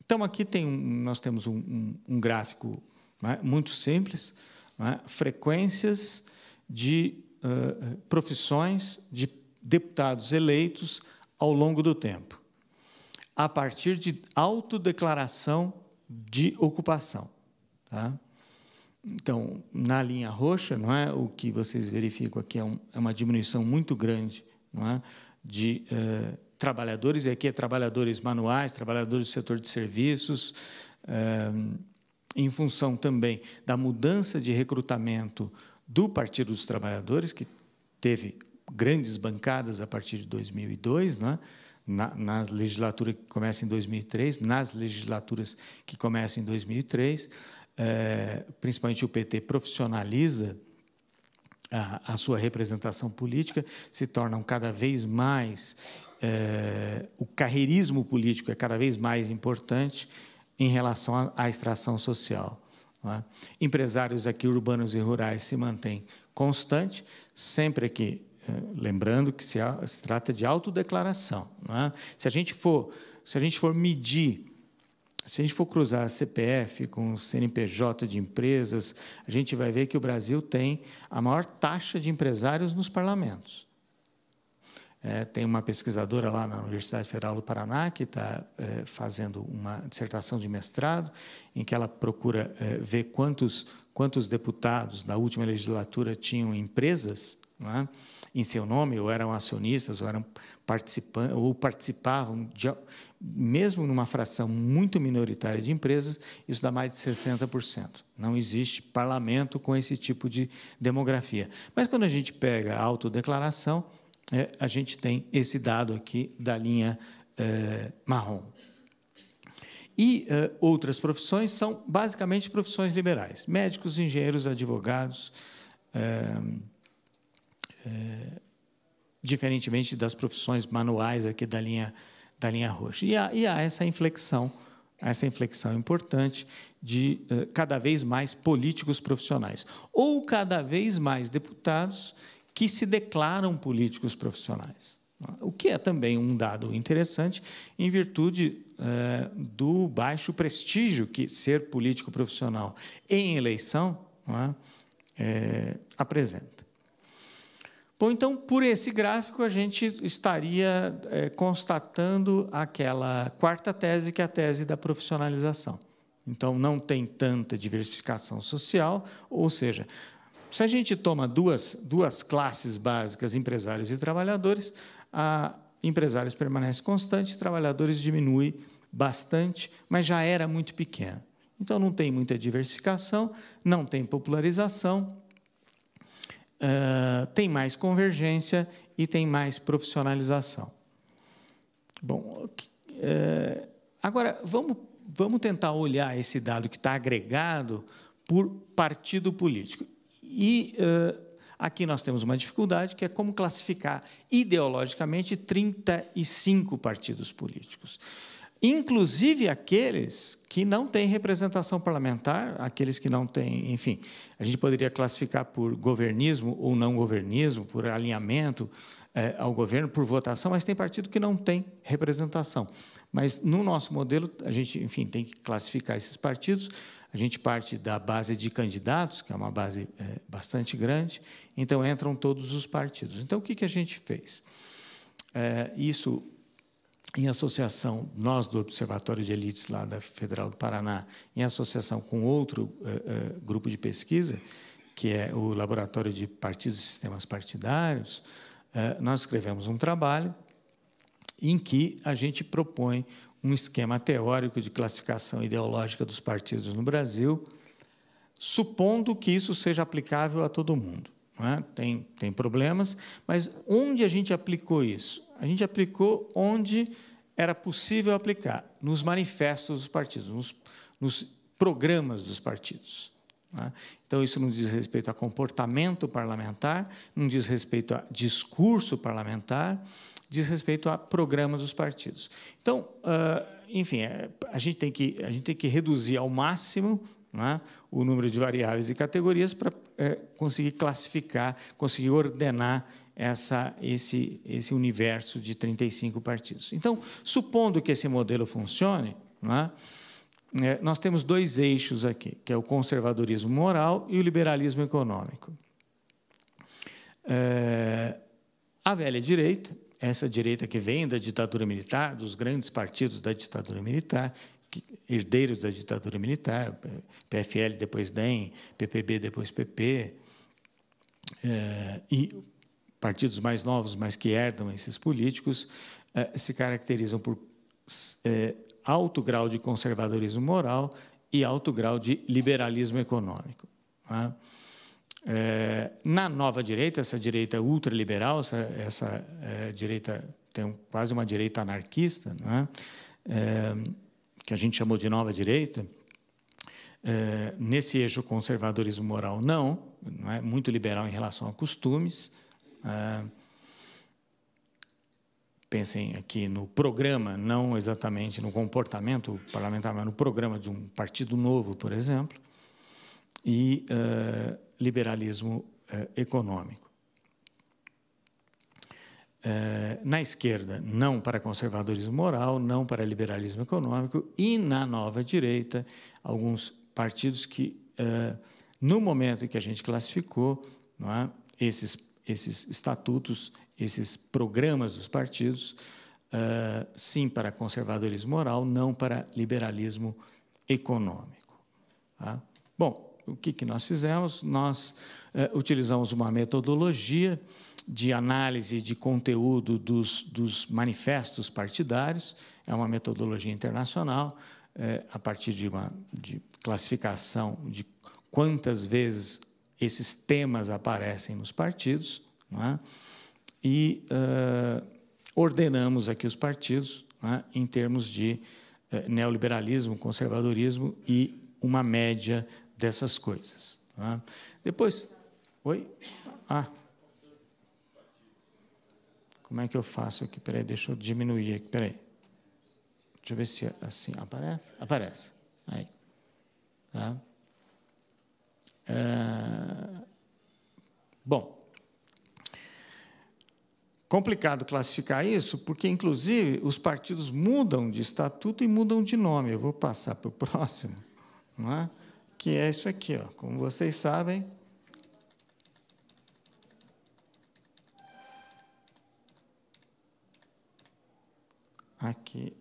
Então, aqui nós temos um gráfico, né, muito simples, né, frequências de profissões de deputados eleitos ao longo do tempo, a partir de autodeclaração de ocupação. Tá? Então, na linha roxa, não é, o que vocês verificam aqui é uma diminuição muito grande, não é, de trabalhadores, e aqui é trabalhadores manuais, trabalhadores do setor de serviços, em função também da mudança de recrutamento do Partido dos Trabalhadores, que teve grandes bancadas a partir de 2002, né? Na legislatura que começa em 2003, nas legislaturas que começam em 2003, principalmente o PT profissionaliza a sua representação política, se tornam cada vez mais, o carreirismo político é cada vez mais importante em relação à extração social. Não é? Empresários aqui urbanos e rurais se mantêm constante, sempre aqui, lembrando que se trata de autodeclaração. Não é? Se a gente for medir, se a gente for cruzar a CPF com o CNPJ de empresas, a gente vai ver que o Brasil tem a maior taxa de empresários nos parlamentos. Tem uma pesquisadora lá na Universidade Federal do Paraná que está fazendo uma dissertação de mestrado, em que ela procura ver quantos deputados na última legislatura tinham empresas, não é, em seu nome, ou eram acionistas, ou eram participantes, ou participavam, mesmo numa fração muito minoritária de empresas, isso dá mais de 60%. Não existe parlamento com esse tipo de demografia. Mas, quando a gente pega a autodeclaração, a gente tem esse dado aqui da linha marrom. E outras profissões são, basicamente, profissões liberais. Médicos, engenheiros, advogados, diferentemente das profissões manuais aqui da linha roxa. E há essa inflexão essa inflexão importante de cada vez mais políticos profissionais, ou cada vez mais deputados que se declaram políticos profissionais. O que é também um dado interessante, em virtude do baixo prestígio que ser político profissional em eleição, não é, apresenta. Bom, então, por esse gráfico, a gente estaria constatando aquela quarta tese, que é a tese da profissionalização. Então, não tem tanta diversificação social, ou seja, se a gente toma duas classes básicas, empresários e trabalhadores, empresários permanece constante, trabalhadores diminui bastante, mas já era muito pequeno. Então, não tem muita diversificação, não tem popularização, tem mais convergência e tem mais profissionalização. Bom, agora, vamos tentar olhar esse dado que está agregado por partido político. E aqui nós temos uma dificuldade, que é como classificar ideologicamente 35 partidos políticos. Inclusive aqueles que não têm representação parlamentar, aqueles que não têm, enfim, a gente poderia classificar por governismo ou não governismo, por alinhamento ao governo, por votação, mas tem partido que não tem representação. Mas, no nosso modelo, a gente, enfim, tem que classificar esses partidos. A gente parte da base de candidatos, que é uma base bastante grande, então entram todos os partidos. Então, o que a gente fez? Isso, em associação, nós do Observatório de Elites, lá da Federal do Paraná, em associação com outro grupo de pesquisa, que é o Laboratório de Partidos e Sistemas Partidários, nós escrevemos um trabalho em que a gente propõe um esquema teórico de classificação ideológica dos partidos no Brasil, supondo que isso seja aplicável a todo mundo. Não é? Tem problemas, mas onde a gente aplicou isso? A gente aplicou onde era possível aplicar, nos manifestos dos partidos, nos programas dos partidos. Não é? Então, isso não diz respeito a comportamento parlamentar, não diz respeito a discurso parlamentar, diz respeito a programas dos partidos. Então, enfim, a gente tem que reduzir ao máximo, não é, o número de variáveis e categorias para conseguir classificar, conseguir ordenar esse universo de 35 partidos. Então, supondo que esse modelo funcione, não é, nós temos dois eixos aqui, que é o conservadorismo moral e o liberalismo econômico. A velha direita, essa direita que vem da ditadura militar, dos grandes partidos da ditadura militar, herdeiros da ditadura militar, PFL, depois DEM, PPB, depois PP, e partidos mais novos, mas que herdam esses políticos, se caracterizam por alto grau de conservadorismo moral e alto grau de liberalismo econômico. Tá? Na nova direita, essa direita ultraliberal, essa direita tem quase uma direita anarquista, não é? Que a gente chamou de nova direita, nesse eixo conservadorismo moral não é muito liberal em relação a costumes. Pensem aqui no programa, não exatamente no comportamento parlamentar, mas no programa de um partido novo, por exemplo, e liberalismo econômico. Na esquerda, não para conservadorismo moral, não para liberalismo econômico, e na nova direita, alguns partidos que, no momento em que a gente classificou, não é, esses estatutos, esses programas dos partidos, sim para conservadorismo moral, não para liberalismo econômico. Tá? Bom, o que nós fizemos? Nós utilizamos uma metodologia de análise de conteúdo dos manifestos partidários, é uma metodologia internacional, a partir de classificação de quantas vezes esses temas aparecem nos partidos, não é? E ordenamos aqui os partidos, não é, em termos de neoliberalismo, conservadorismo e uma média dessas coisas. Não é? Depois... Oi? Como é que eu faço aqui? Espera aí, deixa eu diminuir aqui. Espera aí. Deixa eu ver se assim aparece. Aparece. Aí. Tá? Bom, complicado classificar isso, porque, inclusive, os partidos mudam de estatuto e mudam de nome. Eu vou passar para o próximo, não é? Que é isso aqui, ó. Como vocês sabem. Aqui.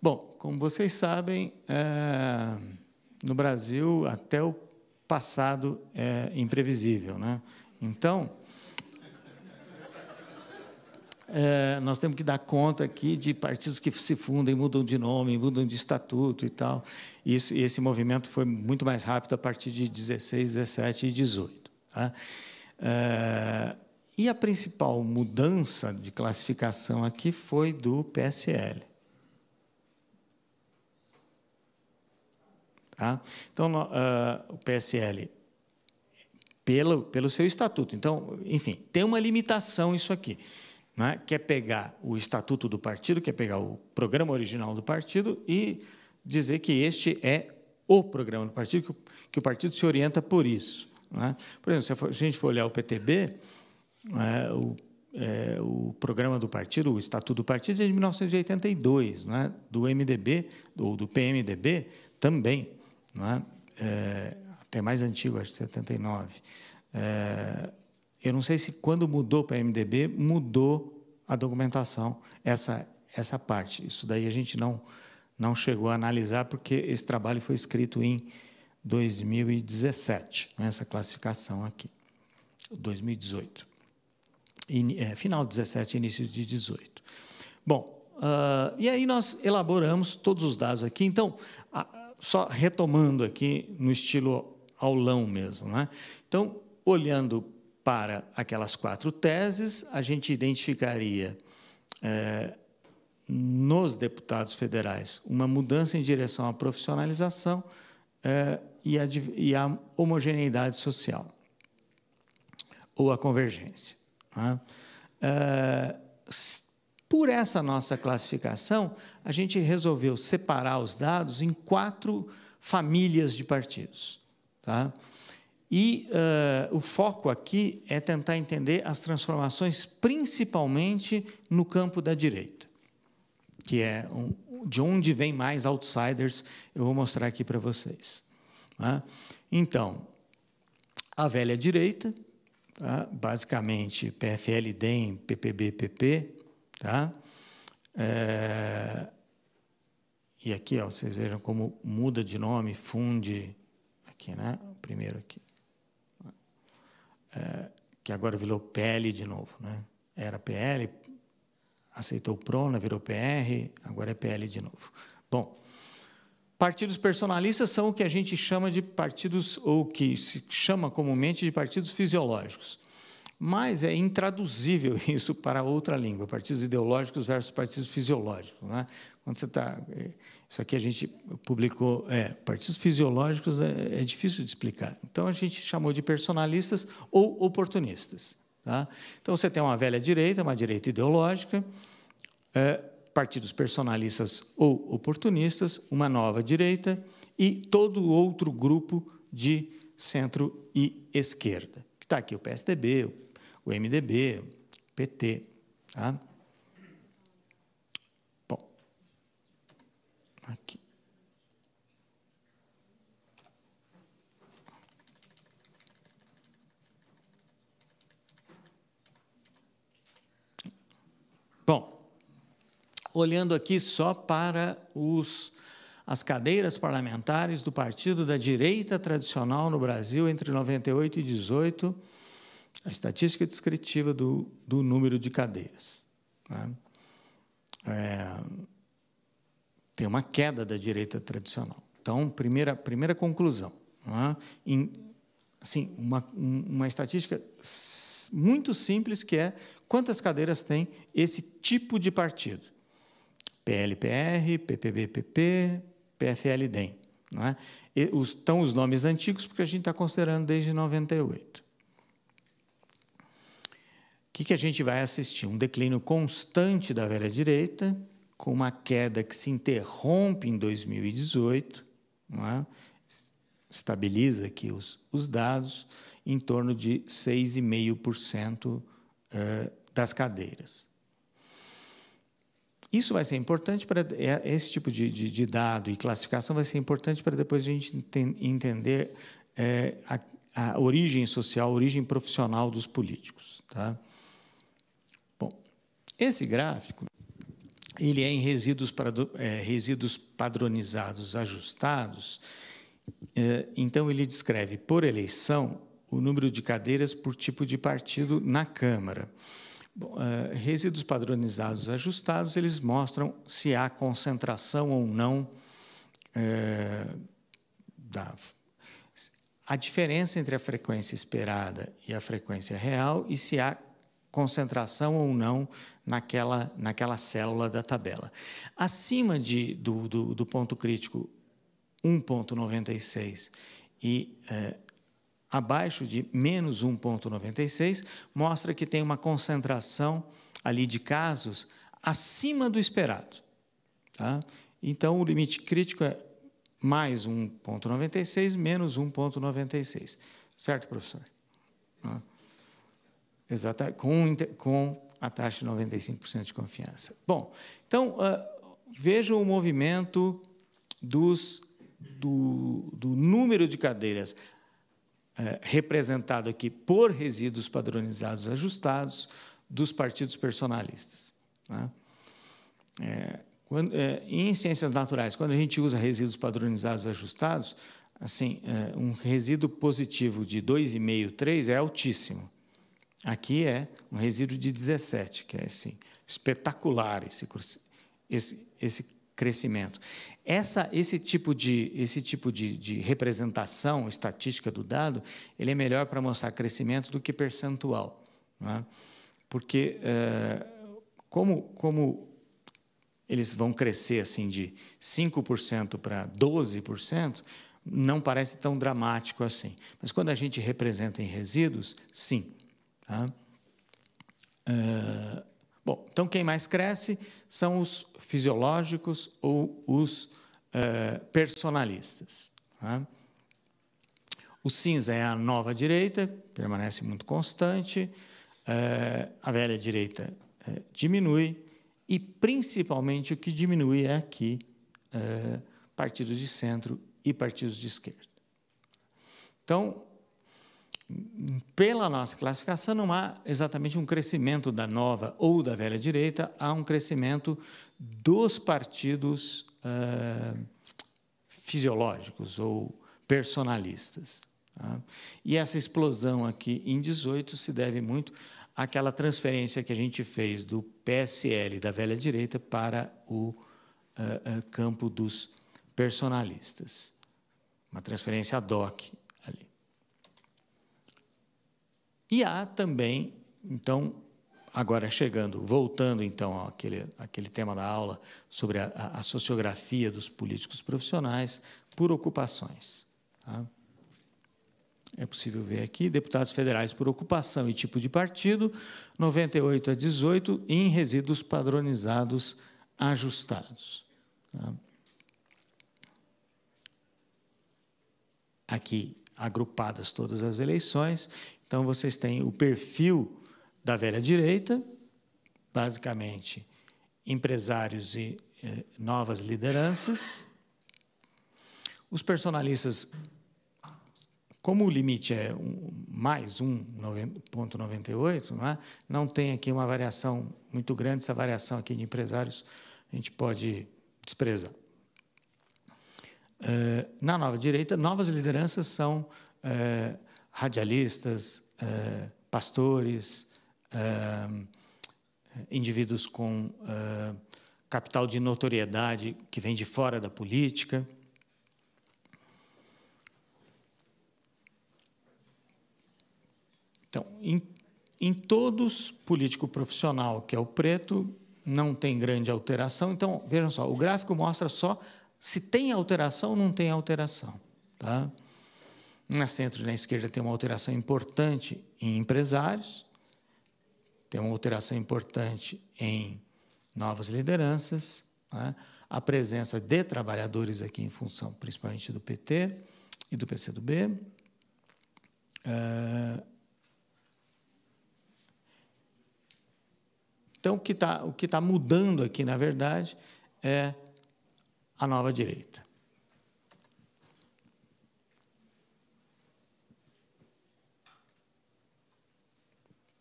Bom, como vocês sabem, no Brasil, até o passado é imprevisível, né? Então, nós temos que dar conta aqui de partidos que se fundem, mudam de nome, mudam de estatuto e tal. E esse movimento foi muito mais rápido a partir de 16, 17 e 18. Tá? E a principal mudança de classificação aqui foi do PSL. Tá? Então, o PSL, pelo seu estatuto. Então, enfim, tem uma limitação isso aqui. Né? Quer pegar o estatuto do partido, quer pegar o programa original do partido e dizer que este é o programa do partido, que o partido se orienta por isso. Né? Por exemplo, se a gente for olhar o PTB, o programa do partido, o estatuto do partido é de 1982, né? Do MDB, ou do PMDB, também, né? Até mais antigo, acho que 79. Eu não sei se, quando mudou para o MDB, mudou a documentação, essa parte. Isso daí a gente não chegou a analisar, porque esse trabalho foi escrito em 2017, essa classificação aqui, 2018. Final de 17, início de 18. Bom, e aí nós elaboramos todos os dados aqui. Então, só retomando aqui no estilo aulão mesmo, né? Então, olhando para aquelas 4 teses, a gente identificaria nos deputados federais uma mudança em direção à profissionalização e à homogeneidade social, ou à convergência. Por essa nossa classificação, a gente resolveu separar os dados em 4 famílias de partidos. Tá? E o foco aqui é tentar entender as transformações, principalmente no campo da direita, que é de onde vem mais outsiders, eu vou mostrar aqui para vocês. Tá? Então, a velha direita, tá? Basicamente PFL, DEM, PPB, PP, tá? E aqui, ó, vocês vejam como muda de nome, funde, aqui, né? O primeiro aqui, que agora virou PL de novo, né? Era PL, aceitou o PRONA, virou PR, agora é PL de novo. Bom, partidos personalistas são o que a gente chama de partidos, ou que se chama comumente de partidos fisiológicos. Mas é intraduzível isso para outra língua, partidos ideológicos versus partidos fisiológicos. Né? Quando você está... Isso aqui a gente publicou... partidos fisiológicos é difícil de explicar. Então, a gente chamou de personalistas ou oportunistas. Tá? Então, você tem uma velha direita, uma direita ideológica, partidos personalistas ou oportunistas, uma nova direita e todo outro grupo de centro e esquerda. Que está aqui o PSDB, o MDB, o PT. Tá? Bom, aqui. Bom, olhando aqui só para as cadeiras parlamentares do partido da direita tradicional no Brasil entre 98 e 18, a estatística descritiva do número de cadeiras. Tá? Tem uma queda da direita tradicional. Então, primeira conclusão. Tá? Assim, uma estatística muito simples, que é quantas cadeiras tem esse tipo de partido. PL-PR, PPB-PP, PFL-DEM. Não é? Estão os nomes antigos, porque a gente está considerando desde 98. O que a gente vai assistir? Um declínio constante da velha direita, com uma queda que se interrompe em 2018, não é? Estabiliza aqui os dados, em torno de 6,5% das cadeiras. Isso vai ser importante para esse tipo de dado e classificação vai ser importante para depois a gente entender a origem social, a origem profissional dos políticos, tá? Bom, esse gráfico ele é em resíduos padronizados ajustados. Então ele descreve por eleição o número de cadeiras por tipo de partido na Câmara. Bom, resíduos padronizados ajustados, eles mostram se há concentração ou não a diferença entre a frequência esperada e a frequência real e se há concentração ou não naquela célula da tabela. Acima do ponto crítico 1,96 e abaixo de menos 1,96, mostra que tem uma concentração ali de casos acima do esperado. Tá? Então, o limite crítico é mais 1,96, menos 1,96. Certo, professor? Exato, com a taxa de 95% de confiança. Bom, então, vejam o movimento do número de cadeiras representado aqui por resíduos padronizados ajustados dos partidos personalistas. Né? Em ciências naturais, quando a gente usa resíduos padronizados ajustados, assim, um resíduo positivo de 2,5, 3 é altíssimo. Aqui é um resíduo de 17, que é assim, espetacular esse crescimento. Esse tipo de representação estatística do dado, ele é melhor para mostrar crescimento do que percentual, não é? Porque como eles vão crescer assim de 5% para 12%, não parece tão dramático assim. Mas quando a gente representa em resíduos, sim. Tá? Bom, então quem mais cresce são os fisiológicos ou os personalistas. Tá? O cinza é a nova direita, permanece muito constante, a velha direita diminui, e principalmente o que diminui é aqui partidos de centro e partidos de esquerda. Então, pela nossa classificação, não há exatamente um crescimento da nova ou da velha direita, há um crescimento dos partidos fisiológicos ou personalistas. Tá? E essa explosão aqui em 18 se deve muito àquela transferência que a gente fez do PSL, da velha direita, para o campo dos personalistas. Uma transferência ad hoc. E há também, então, agora voltando então àquele tema da aula sobre a sociografia dos políticos profissionais por ocupações. Tá? É possível ver aqui, deputados federais por ocupação e tipo de partido, 98 a 18, em resíduos padronizados ajustados. Tá? Aqui, agrupadas todas as eleições. Então, vocês têm o perfil da velha direita, basicamente empresários e novas lideranças. Os personalistas, como o limite é mais 1,98, não tem aqui uma variação muito grande, essa variação aqui de empresários a gente pode desprezar. Na nova direita, novas lideranças são radialistas, pastores, indivíduos com capital de notoriedade que vem de fora da política. Então, em todos, político profissional, que é o preto, não tem grande alteração. Então, vejam só, o gráfico mostra só se tem alteração ou não tem alteração. Tá? Na centro e na esquerda tem uma alteração importante em empresários, tem uma alteração importante em novas lideranças, né? A presença de trabalhadores aqui em função, principalmente do PT e do PCdoB. Então, o que tá mudando aqui, na verdade, é a nova direita.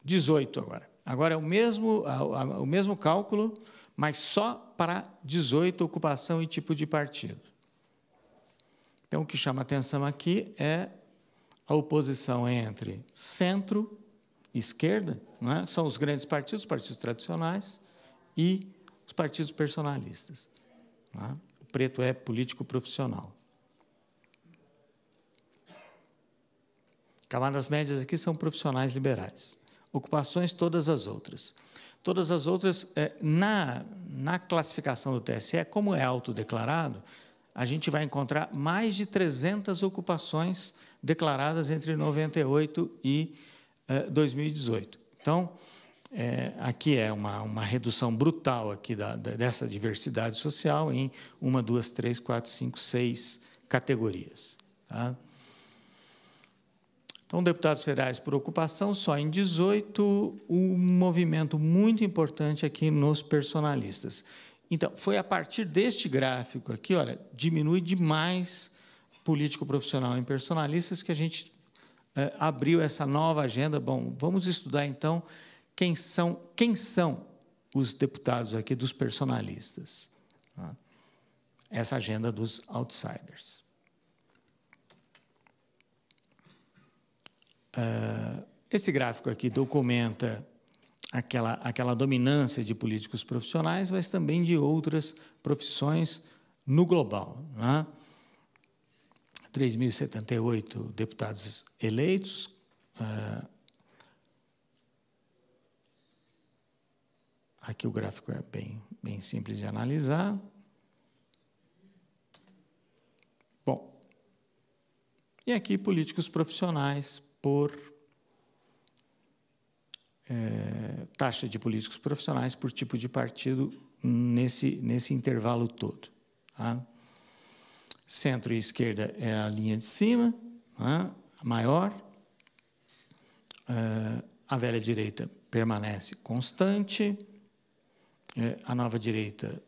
(18) agora. Agora é o mesmo cálculo, mas só para 18, ocupação e tipo de partido. Então, o que chama atenção aqui é a oposição entre centro e esquerda, não é? São os grandes partidos, os partidos tradicionais, e os partidos personalistas. Não é? O preto é político profissional. Camadas médias aqui são profissionais liberais. Ocupações, todas as outras. Todas as outras, na classificação do TSE, como é autodeclarado, a gente vai encontrar mais de 300 ocupações declaradas entre 98 e 2018. Então, aqui é uma redução brutal aqui dessa diversidade social em 1, 2, 3, 4, 5, 6 categorias. Tá? Então, deputados federais por ocupação, só em 18, um movimento muito importante aqui nos personalistas. Então, foi a partir deste gráfico aqui, olha, diminui demais político profissional em personalistas que a gente abriu essa nova agenda. Bom, vamos estudar, então, quem são os deputados aqui dos personalistas. Tá? Essa agenda dos outsiders. Esse gráfico aqui documenta aquela dominância de políticos profissionais, mas também de outras profissões no global. Né? 3.078 deputados eleitos, aqui o gráfico é bem simples de analisar. Bom, e aqui políticos profissionais por taxa de políticos profissionais por tipo de partido nesse intervalo todo. Tá? Centro e esquerda é a linha de cima, tá? A maior. A velha direita permanece constante, a nova direita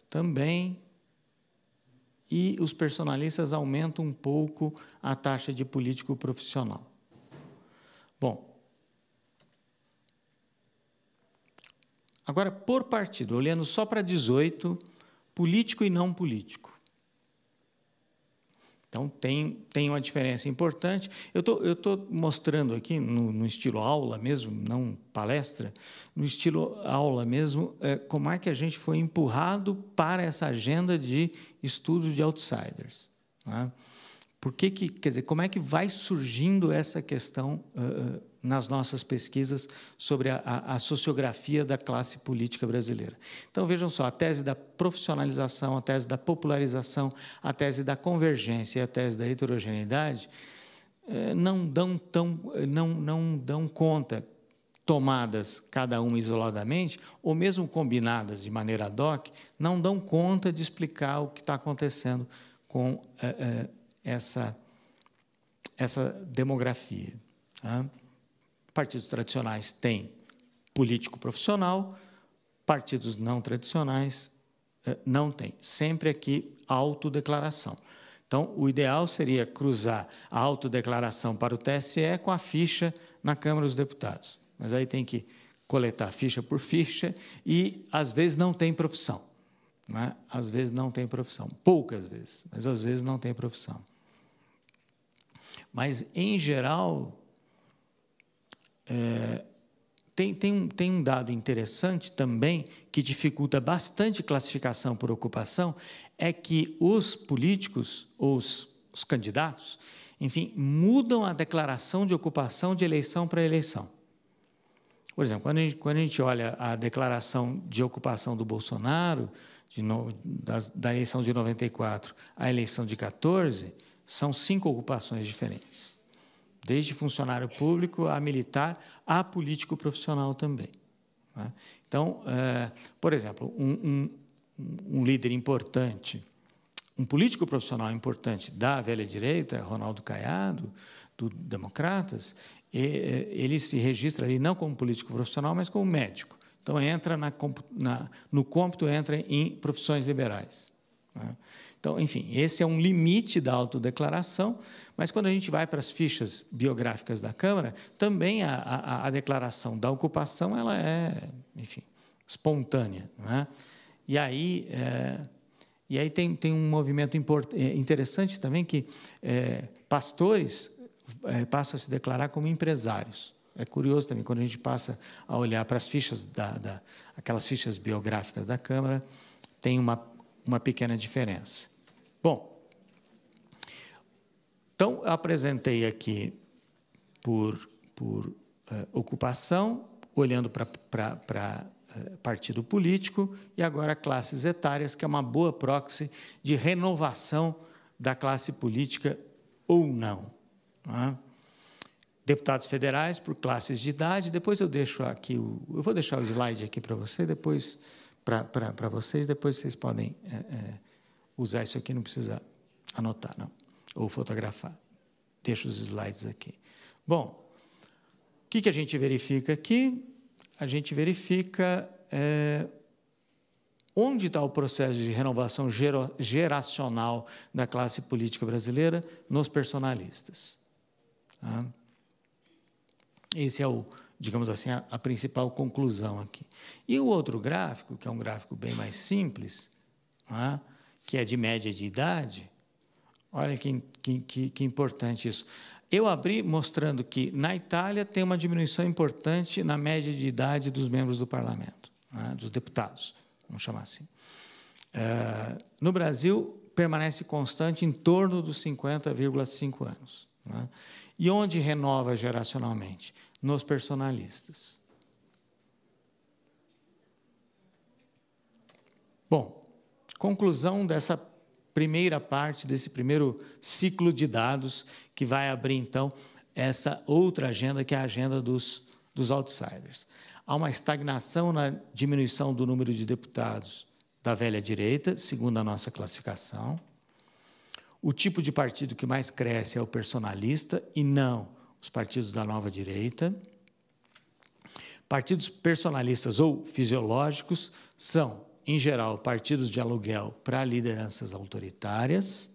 também, e os personalistas aumentam um pouco a taxa de político profissional. Bom, agora, por partido, olhando só para 18, político e não político. Então, tem uma diferença importante. Eu tô mostrando aqui, no estilo aula mesmo, não palestra, no estilo aula mesmo, como é que a gente foi empurrado para essa agenda de estudo de outsiders. Né? Quer dizer, como é que vai surgindo essa questão nas nossas pesquisas sobre a sociografia da classe política brasileira? Então, vejam só, a tese da profissionalização, a tese da popularização, a tese da convergência e a tese da heterogeneidade não dão conta, tomadas cada uma isoladamente, ou mesmo combinadas de maneira ad hoc, não dão conta de explicar o que está acontecendo com essa demografia. Tá? Partidos tradicionais têm político profissional, partidos não tradicionais não têm. Sempre aqui, autodeclaração. Então, o ideal seria cruzar a autodeclaração para o TSE com a ficha na Câmara dos Deputados. Mas aí tem que coletar ficha por ficha e, às vezes, não tem profissão. Não é? Às vezes não tem profissão. Poucas vezes, mas às vezes não tem profissão. Mas, em geral, tem um dado interessante também, que dificulta bastante classificação por ocupação, é que os políticos, ou os candidatos, enfim, mudam a declaração de ocupação de eleição para eleição. Por exemplo, quando a gente olha a declaração de ocupação do Bolsonaro, da eleição de 94 à eleição de 14, são 5 ocupações diferentes. Desde funcionário público a militar, a político profissional também. né? Então, por exemplo, um líder importante, um político profissional importante da velha direita, Ronaldo Caiado, do Democratas, ele se registra ali não como político profissional, mas como médico. Então, entra no cômputo, entra em profissões liberais, né? Então, enfim, esse é um limite da autodeclaração, mas quando a gente vai para as fichas biográficas da Câmara, também a declaração da ocupação ela é, enfim, espontânea, né? E aí tem um movimento interessante também que pastores passam a se declarar como empresários. É curioso também, quando a gente passa a olhar para as fichas, aquelas fichas biográficas da Câmara, tem uma pequena diferença. Bom, então, eu apresentei aqui por ocupação, olhando para partido político, e agora classes etárias, que é uma boa proxy de renovação da classe política ou não, né? Deputados federais por classes de idade. Depois eu deixo aqui eu vou deixar o slide aqui para você, depois para vocês, depois vocês podem usar isso aqui, não precisa anotar, não, ou fotografar. Deixo os slides aqui. Bom, o que a gente verifica aqui? A gente verifica onde está o processo de renovação geracional da classe política brasileira nos personalistas, tá? Esse é digamos assim, a principal conclusão aqui. E o outro gráfico, que é um gráfico bem mais simples, né, que é de média de idade, olha que importante isso. Eu abri mostrando que, na Itália, tem uma diminuição importante na média de idade dos membros do parlamento, né, dos deputados, vamos chamar assim. No Brasil, permanece constante em torno dos 50,5 anos. Né? E onde renova geracionalmente? Nos personalistas. Bom, conclusão dessa primeira parte, desse primeiro ciclo de dados, que vai abrir, então, essa outra agenda, que é a agenda dos outsiders. Há uma estagnação na diminuição do número de deputados da velha direita, segundo a nossa classificação. O tipo de partido que mais cresce é o personalista e não os partidos da nova direita. Partidos personalistas ou fisiológicos são, em geral, partidos de aluguel para lideranças autoritárias.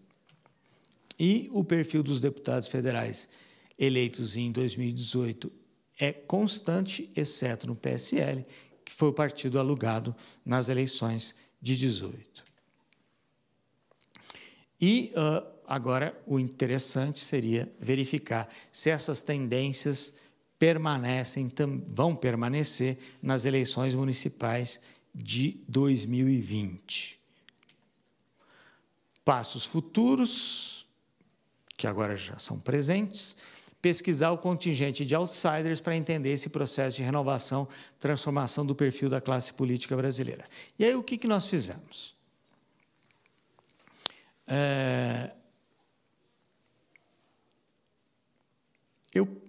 E o perfil dos deputados federais eleitos em 2018 é constante, exceto no PSL, que foi o partido alugado nas eleições de 18. E agora o interessante seria verificar se essas tendências vão permanecer nas eleições municipais de 2020. Passos futuros, que agora já são presentes, pesquisar o contingente de outsiders para entender esse processo de renovação, transformação do perfil da classe política brasileira. E aí o que nós fizemos?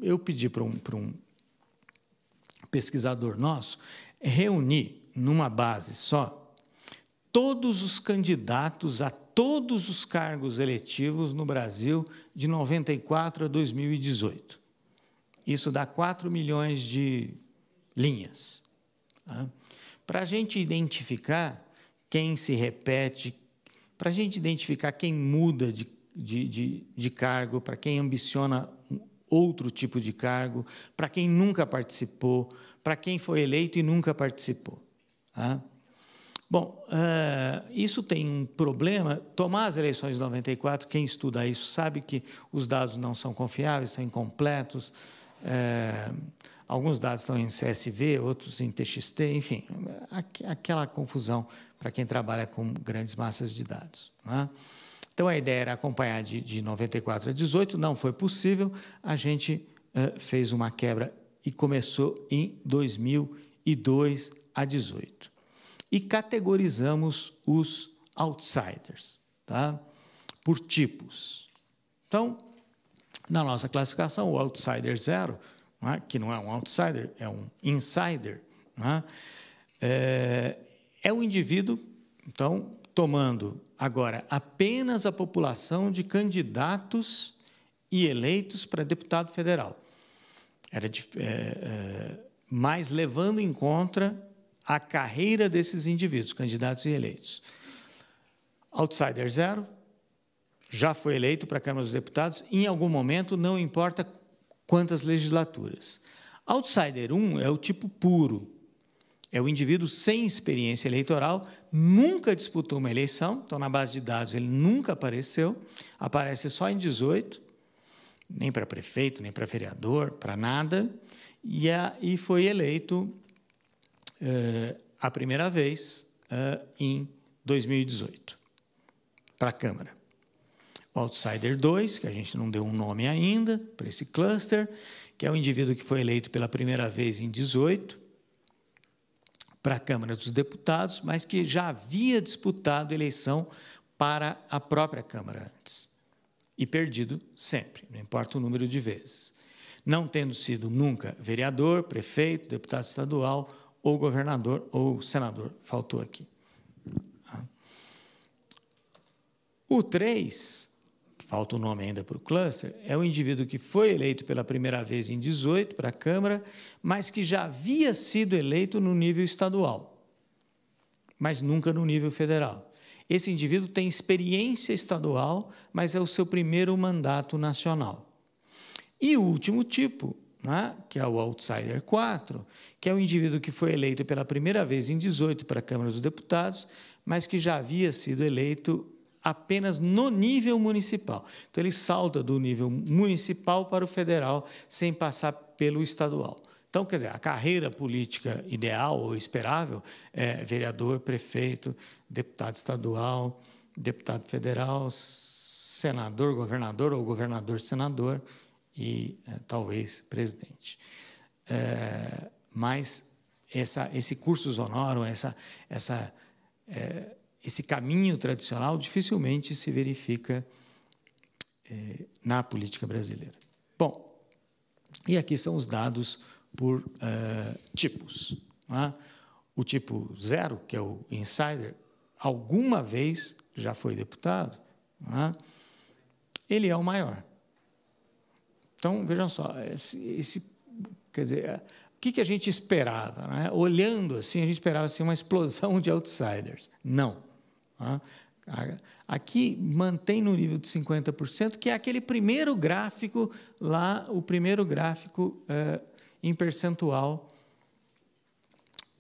Eu pedi para um pesquisador nosso reunir numa base só todos os candidatos a todos os cargos eletivos no Brasil de 94 a 2018. Isso dá 4 milhões de linhas. Tá? Para a gente identificar quem se repete, para a gente identificar quem muda de cargo, para quem ambiciona outro tipo de cargo, para quem nunca participou, para quem foi eleito e nunca participou. Tá? Bom, isso tem um problema. Tomar as eleições de 94, quem estuda isso sabe que os dados não são confiáveis, são incompletos. Alguns dados estão em CSV, outros em TXT, enfim, aquela confusão para quem trabalha com grandes massas de dados. Né? Então, a ideia era acompanhar de 94 a 18, não foi possível, a gente fez uma quebra e começou em 2002 a 18. E categorizamos os outsiders, tá? Por tipos. Então, na nossa classificação, o outsider 0, que não é um outsider, é um insider, né? É o indivíduo, então, tomando agora apenas a população de candidatos e eleitos para deputado federal. Mas levando em conta a carreira desses indivíduos, candidatos e eleitos. Outsider 0, já foi eleito para a Câmara dos Deputados, em algum momento, não importa quantas legislaturas. Outsider 1 é o tipo puro, é o indivíduo sem experiência eleitoral, nunca disputou uma eleição, então, na base de dados, ele nunca apareceu, aparece só em 18, nem para prefeito, nem para vereador, para nada, e foi eleito a primeira vez em 2018, para a Câmara. O Outsider 2, que a gente não deu um nome ainda para esse cluster, que é o indivíduo que foi eleito pela primeira vez em 18, para a Câmara dos Deputados, mas que já havia disputado eleição para a própria Câmara antes, e perdido sempre, não importa o número de vezes, não tendo sido nunca vereador, prefeito, deputado estadual, ou governador, ou senador, faltou aqui. O 3, falta o nome ainda para o cluster, é o indivíduo que foi eleito pela primeira vez em 18 para a Câmara, mas que já havia sido eleito no nível estadual, mas nunca no nível federal. Esse indivíduo tem experiência estadual, mas é o seu primeiro mandato nacional. E o último tipo, né, que é o Outsider 4, que é o indivíduo que foi eleito pela primeira vez em 18 para a Câmara dos Deputados, mas que já havia sido eleito apenas no nível municipal. Então, ele salta do nível municipal para o federal, sem passar pelo estadual. Então, quer dizer, a carreira política ideal ou esperável é vereador, prefeito, deputado estadual, deputado federal, senador, governador ou governador-senador e talvez presidente. Mas esse cursus honorum, esse caminho tradicional dificilmente se verifica na política brasileira. Bom, e aqui são os dados por tipos. Né? O tipo 0, que é o insider, alguma vez já foi deputado, né? Ele é o maior. Então, vejam só, quer dizer, o que a gente esperava? Né? Olhando assim, a gente esperava assim, uma explosão de outsiders. Não. Aqui mantém no nível de 50%, que é aquele primeiro gráfico lá, o primeiro gráfico em percentual.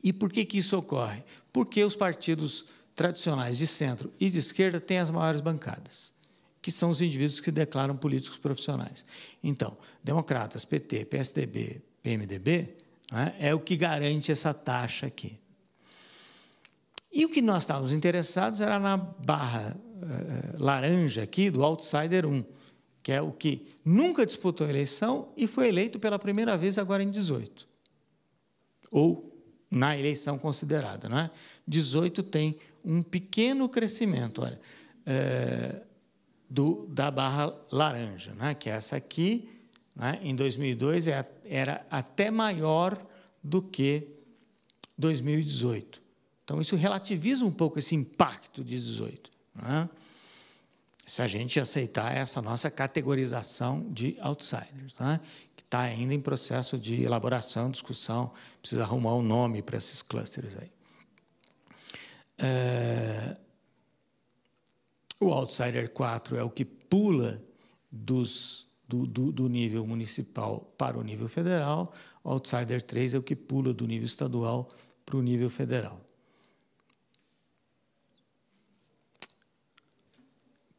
E por que isso ocorre? Porque os partidos tradicionais de centro e de esquerda têm as maiores bancadas, que são os indivíduos que declaram políticos profissionais. Então, democratas, PT, PSDB, PMDB, né, é o que garante essa taxa aqui. E o que nós estávamos interessados era na barra laranja aqui do Outsider 1, que é o que nunca disputou a eleição e foi eleito pela primeira vez agora em 18. Ou na eleição considerada. Não é? 18 tem um pequeno crescimento, olha, da barra laranja, né? Que é essa aqui, né? Em 2002 era até maior do que 2018. Então, isso relativiza um pouco esse impacto de 18. Né? Se a gente aceitar essa nossa categorização de outsiders, né? Que está ainda em processo de elaboração, discussão, precisa arrumar um nome para esses clusters aí. O Outsider 4 é o que pula do nível municipal para o nível federal, o Outsider 3 é o que pula do nível estadual para o nível federal.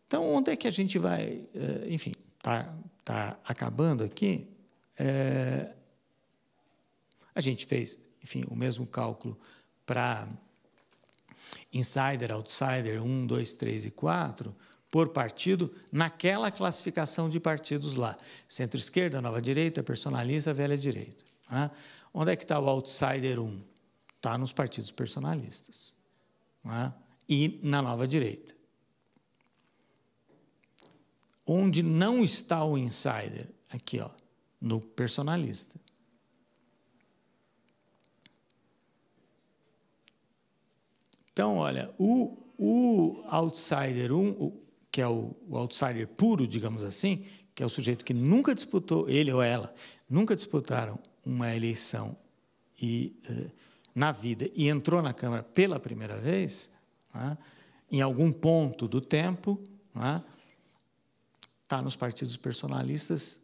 Então, onde é que a gente vai? Enfim, está acabando aqui. A gente fez, enfim, o mesmo cálculo para insider, outsider 1, 2, 3 e 4, por partido, naquela classificação de partidos lá. Centro-esquerda, nova direita, personalista, velha direita. Né? Onde é que está o outsider 1? Está nos partidos personalistas. Né? E na nova direita. Onde não está o insider? Aqui, ó, no personalista. Então, olha, o outsider 1, que é o outsider puro, digamos assim, que é o sujeito que nunca disputou, ele ou ela, nunca disputaram uma eleição na vida e entrou na Câmara pela primeira vez, né, em algum ponto do tempo, está nos partidos personalistas,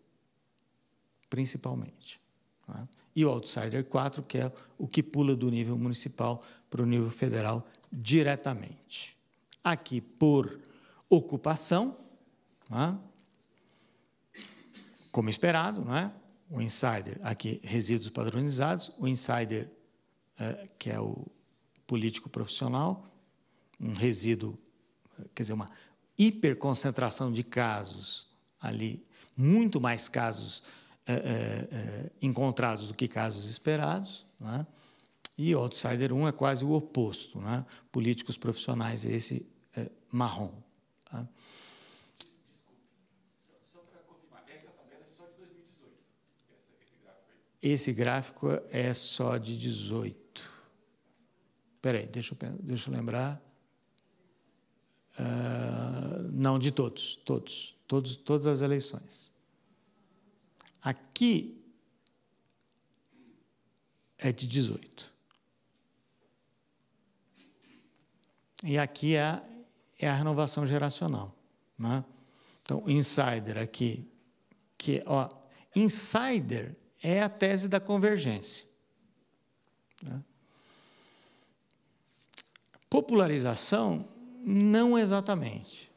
principalmente. Né? E o outsider 4, que é o que pula do nível municipal para o nível federal diretamente. Aqui, por ocupação, né? Como esperado, não é? O insider, aqui, resíduos padronizados, o insider, que é o político profissional, um resíduo, quer dizer, uma hiperconcentração de casos ali, muito mais casos encontrados do que casos esperados, não é? E o outsider 1 é quase o oposto, não é? Políticos profissionais, esse marrom. Tá? Só para confirmar, essa tabela é só de 2018, esse gráfico aí? Esse gráfico é só de 18. Espera aí, deixa eu lembrar. Não, de todas as eleições. Aqui é de 18. E aqui é a renovação geracional. Né? Então, insider aqui, insider é a tese da convergência. Né? Popularização, não exatamente.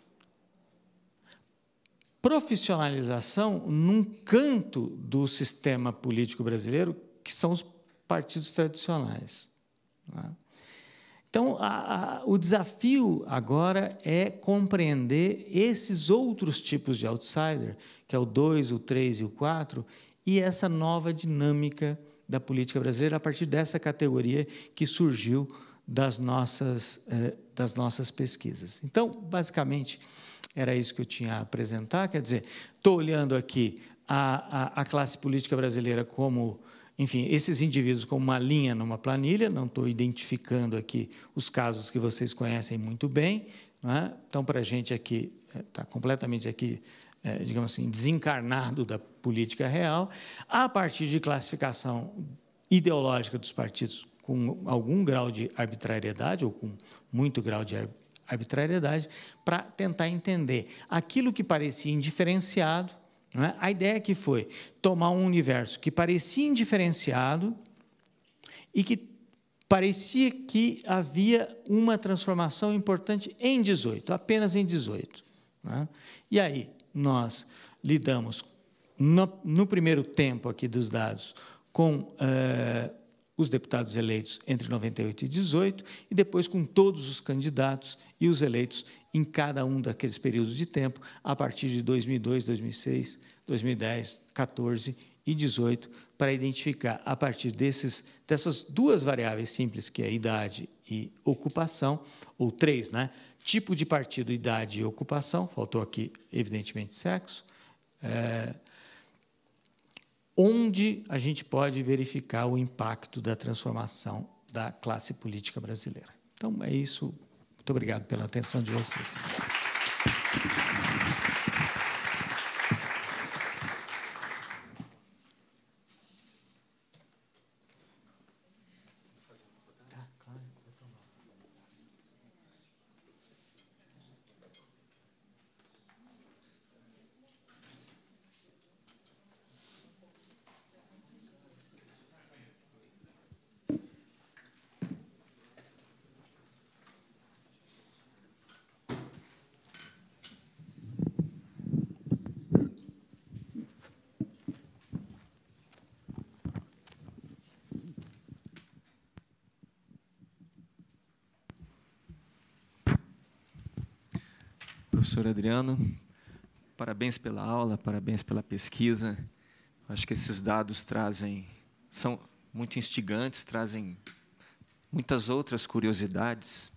Profissionalização num canto do sistema político brasileiro, que são os partidos tradicionais. Né? Então, o desafio agora é compreender esses outros tipos de outsider, que é o 2, o 3 e o 4, e essa nova dinâmica da política brasileira a partir dessa categoria que surgiu das nossas pesquisas. Então, basicamente, era isso que eu tinha a apresentar. Quer dizer, estou olhando aqui a classe política brasileira como... Enfim, esses indivíduos como uma linha numa planilha, não estou identificando aqui os casos que vocês conhecem muito bem, não é? Então, para a gente aqui, está completamente aqui, digamos assim, desencarnado da política real, a partir de classificação ideológica dos partidos com algum grau de arbitrariedade, ou com muito grau de arbitrariedade, para tentar entender aquilo que parecia indiferenciado. Não é? A ideia que foi tomar um universo que parecia indiferenciado e que parecia que havia uma transformação importante em 18, apenas em 18. Não é? E aí nós lidamos, no primeiro tempo aqui dos dados, com os deputados eleitos entre 98 e 18, e depois com todos os candidatos e os eleitos em cada um daqueles períodos de tempo, a partir de 2002, 2006, 2010, 14 e 18, para identificar, a partir dessas duas variáveis simples, que é idade e ocupação, ou 3, né? Tipo de partido, idade e ocupação, faltou aqui, evidentemente, sexo, onde a gente pode verificar o impacto da transformação da classe política brasileira. Então, é isso. Muito obrigado pela atenção de vocês. Professor Adriano, parabéns pela aula, parabéns pela pesquisa. Acho que esses dados são muito instigantes, trazem muitas outras curiosidades.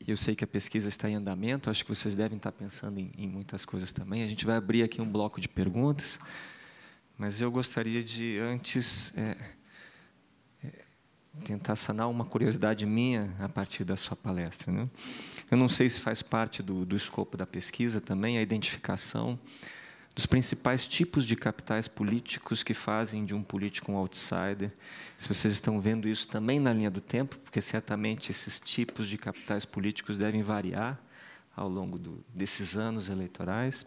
E eu sei que a pesquisa está em andamento, acho que vocês devem estar pensando em muitas coisas também. A gente vai abrir aqui um bloco de perguntas, mas eu gostaria de, antes, tentar sanar uma curiosidade minha a partir da sua palestra, né? Eu não sei se faz parte do escopo da pesquisa também a identificação dos principais tipos de capitais políticos que fazem de um político um outsider. Se vocês estão vendo isso também na linha do tempo, porque certamente esses tipos de capitais políticos devem variar ao longo desses anos eleitorais.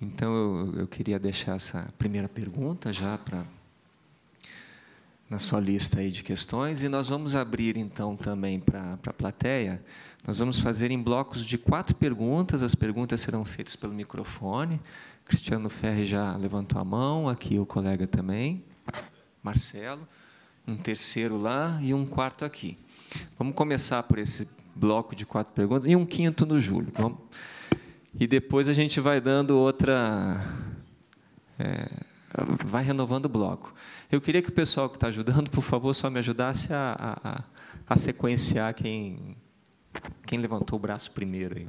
Então, eu queria deixar essa primeira pergunta já na sua lista aí de questões, e nós vamos abrir, então, também para a plateia. Nós vamos fazer em blocos de 4 perguntas, as perguntas serão feitas pelo microfone. Cristiano Ferri já levantou a mão, aqui o colega também, Marcelo, um terceiro lá e um quarto aqui. Vamos começar por esse bloco de 4 perguntas, e um quinto no Júlio. Vamos. E depois a gente vai dando outra... vai renovando o bloco. Eu queria que o pessoal que está ajudando, por favor, só me ajudasse a sequenciar quem levantou o braço primeiro. Aí.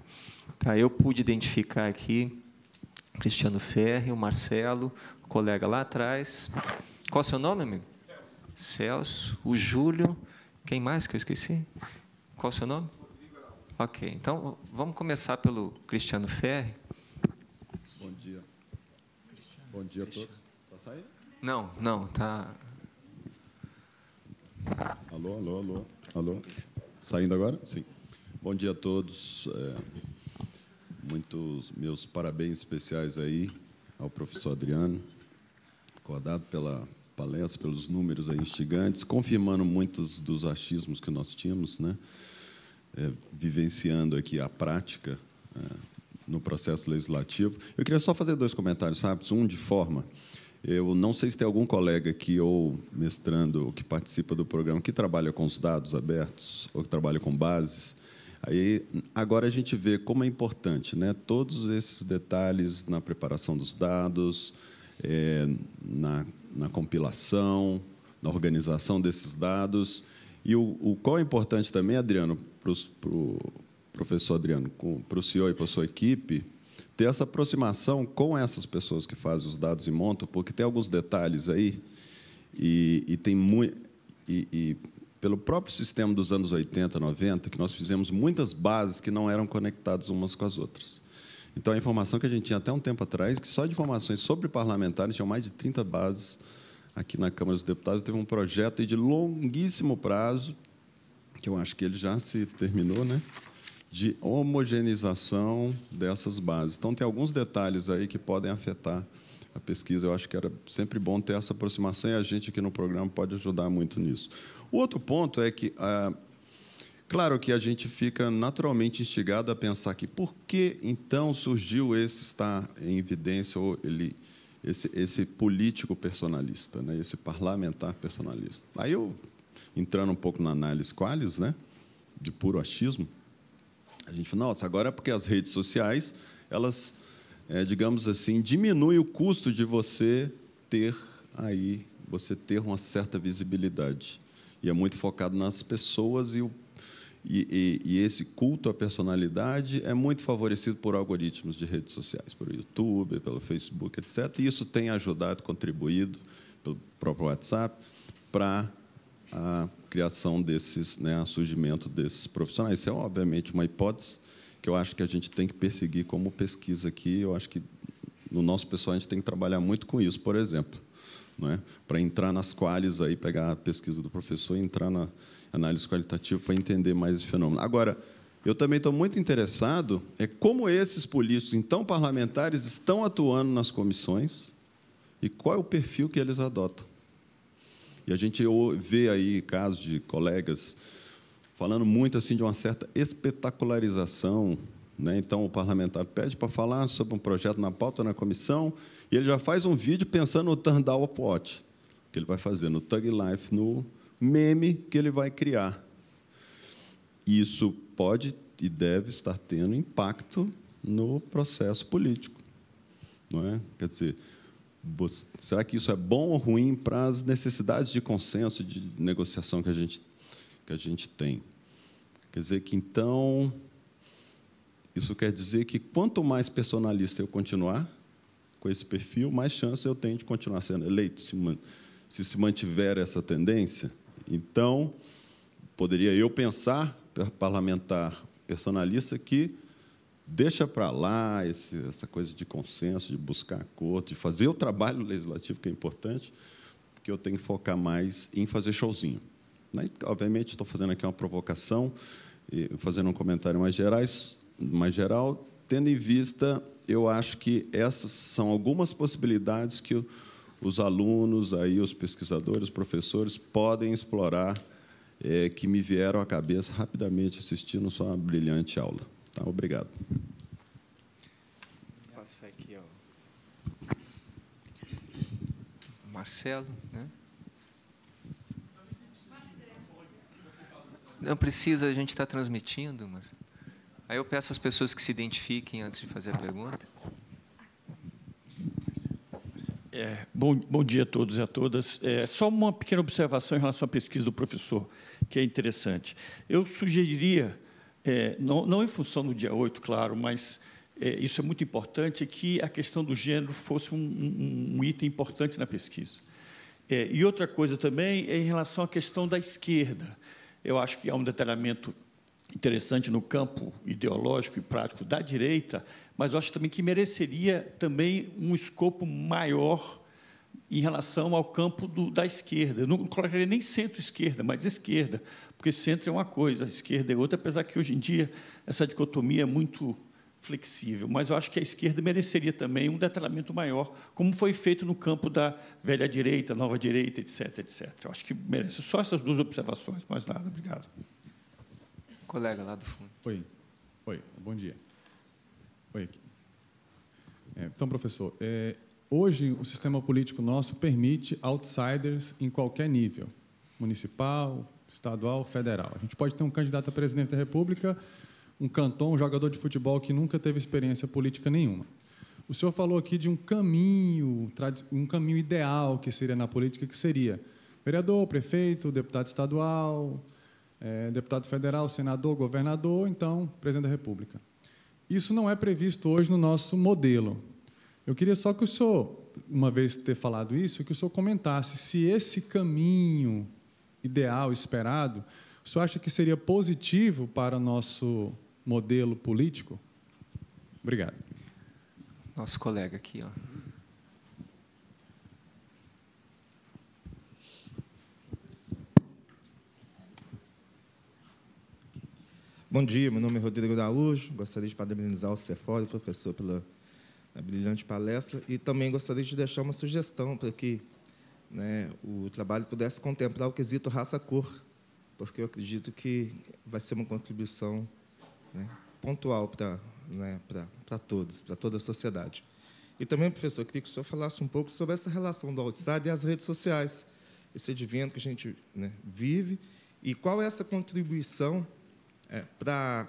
Tá, eu pude identificar aqui Cristiano Ferri, o Marcelo, o colega lá atrás. Qual é o seu nome, amigo? Celso. O Júlio. Quem mais que eu esqueci? Qual é o seu nome? Ok, então vamos começar pelo Cristiano Ferri. Bom dia. Bom dia a todos. Está saindo? Não, está... Alô? Saindo agora? Sim. Bom dia a todos. Muitos meus parabéns especiais aí ao professor Adriano, acordado pela palestra, pelos números aí instigantes, confirmando muitos dos achismos que nós tínhamos, né? Vivenciando aqui a prática no processo legislativo. Eu queria só fazer 2 comentários rápidos. Um de forma... Eu não sei se tem algum colega aqui, ou mestrando, ou que participa do programa, que trabalha com os dados abertos, ou que trabalha com bases. Aí, agora a gente vê como é importante, né? Todos esses detalhes na preparação dos dados, na compilação, na organização desses dados. E o qual é importante também, Adriano, para o professor Adriano, para o senhor e para a sua equipe, ter essa aproximação com essas pessoas que fazem os dados e montam, porque tem alguns detalhes aí, e tem muito... pelo próprio sistema dos anos 80, 90, que nós fizemos muitas bases que não eram conectadas umas com as outras. Então, a informação que a gente tinha até um tempo atrás, que só de informações sobre parlamentares, tinham mais de 30 bases aqui na Câmara dos Deputados. Teve um projeto de longuíssimo prazo, que eu acho que ele já se terminou, né? De homogeneização dessas bases. Então, tem alguns detalhes aí que podem afetar a pesquisa. Eu acho que era sempre bom ter essa aproximação, e a gente aqui no programa pode ajudar muito nisso. O outro ponto é que, claro que a gente fica naturalmente instigado a pensar que por que, então, surgiu estar em evidência ou esse político personalista, né? Esse parlamentar personalista. Aí, eu, entrando um pouco na análise qualis, né? De puro achismo, a gente fala, nossa, agora é porque as redes sociais, elas, digamos assim, diminuem o custo de você ter uma certa visibilidade. E é muito focado nas pessoas, e esse culto à personalidade é muito favorecido por algoritmos de redes sociais, pelo YouTube, pelo Facebook, etc. E isso tem ajudado, contribuído, pelo próprio WhatsApp, para a criação desses, né, surgimento desses profissionais. Isso é, obviamente, uma hipótese que eu acho que a gente tem que perseguir como pesquisa aqui. Eu acho que, no nosso pessoal, a gente tem que trabalhar muito com isso, por exemplo, não é? Para entrar nas qualis, aí, pegar a pesquisa do professor e entrar na análise qualitativa para entender mais esse fenômeno. Agora, eu também estou muito interessado como esses políticos, então parlamentares, estão atuando nas comissões e qual é o perfil que eles adotam. E a gente vê aí casos de colegas falando muito assim de uma certa espetacularização, né? Então, o parlamentar pede para falar sobre um projeto na pauta na comissão e ele já faz um vídeo pensando no turn-down watch, que ele vai fazer, no Thug Life, no meme que ele vai criar. Isso pode e deve estar tendo impacto no processo político, não é? Quer dizer, será que isso é bom ou ruim para as necessidades de consenso, de negociação que a gente tem? Quer dizer que, então, isso quer dizer que, quanto mais personalista eu continuar com esse perfil, mais chance eu tenho de continuar sendo eleito, se mantiver essa tendência. Então, poderia eu pensar, parlamentar personalista, que deixa para lá essa coisa de consenso, de buscar acordo, de fazer o trabalho legislativo, que é importante, porque eu tenho que focar mais em fazer showzinho. Obviamente, estou fazendo aqui uma provocação, e fazendo um comentário mais geral, tendo em vista, eu acho que essas são algumas possibilidades que os alunos, aí, os pesquisadores, os professores, podem explorar, que me vieram à cabeça rapidamente assistindo sua brilhante aula. Tá? Obrigado. Vou passar aqui, ó. Marcelo, né? Não precisa, a gente está transmitindo, mas aí eu peço às pessoas que se identifiquem antes de fazer a pergunta. Bom dia a todos e a todas. Só uma pequena observação em relação à pesquisa do professor, que é interessante. Eu sugeriria, não em função do dia 8, claro, mas isso é muito importante, que a questão do gênero fosse um item importante na pesquisa. E outra coisa também é em relação à questão da esquerda. Eu acho que há um detalhamento interessante no campo ideológico e prático da direita, mas eu acho também que mereceria também um escopo maior em relação ao campo da esquerda. Eu não colocaria nem centro-esquerda, mas esquerda, porque centro é uma coisa, esquerda é outra, apesar que, hoje em dia, essa dicotomia é muito flexível. Mas eu acho que a esquerda mereceria também um detalhamento maior, como foi feito no campo da velha direita, nova direita, etc., etc. Eu acho que merece só essas duas observações, mais nada. Obrigado. Colega lá do fundo. Oi, bom dia. Oi, aqui. Então, professor, hoje o sistema político nosso permite outsiders em qualquer nível, municipal, estadual, federal. A gente pode ter um candidato a presidente da República, um cantor, um jogador de futebol que nunca teve experiência política nenhuma. O senhor falou aqui de um caminho ideal que seria na política, que seria vereador, prefeito, deputado estadual, deputado federal, senador, governador, então, presidente da República. Isso não é previsto hoje no nosso modelo. Eu queria só que o senhor, uma vez ter falado isso, que o senhor comentasse se esse caminho ideal, esperado, o senhor acha que seria positivo para o nosso modelo político? Obrigado. Nosso colega aqui, ó. Bom dia, meu nome é Rodrigo Araújo. Gostaria de parabenizar o Cefório, professor, pela brilhante palestra, e também gostaria de deixar uma sugestão para que o trabalho pudesse contemplar o quesito raça-cor, porque eu acredito que vai ser uma contribuição pontual para todos, para toda a sociedade. E também, professor, eu queria que o senhor falasse um pouco sobre essa relação do outsider e as redes sociais, esse advento que a gente vive, e qual é essa contribuição para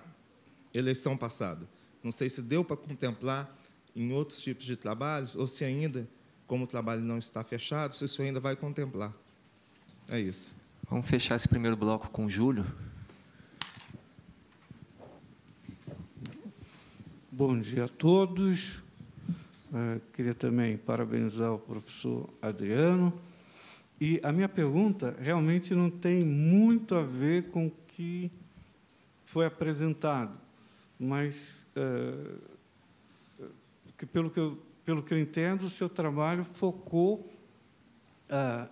a eleição passada. Não sei se deu para contemplar em outros tipos de trabalhos, ou se ainda, como o trabalho não está fechado, se o senhor ainda vai contemplar. É isso. Vamos fechar esse primeiro bloco com o Júlio. Bom dia a todos. Queria também parabenizar o professor Adriano. E a minha pergunta realmente não tem muito a ver com o que foi apresentado, mas que, pelo que eu entendo, o seu trabalho focou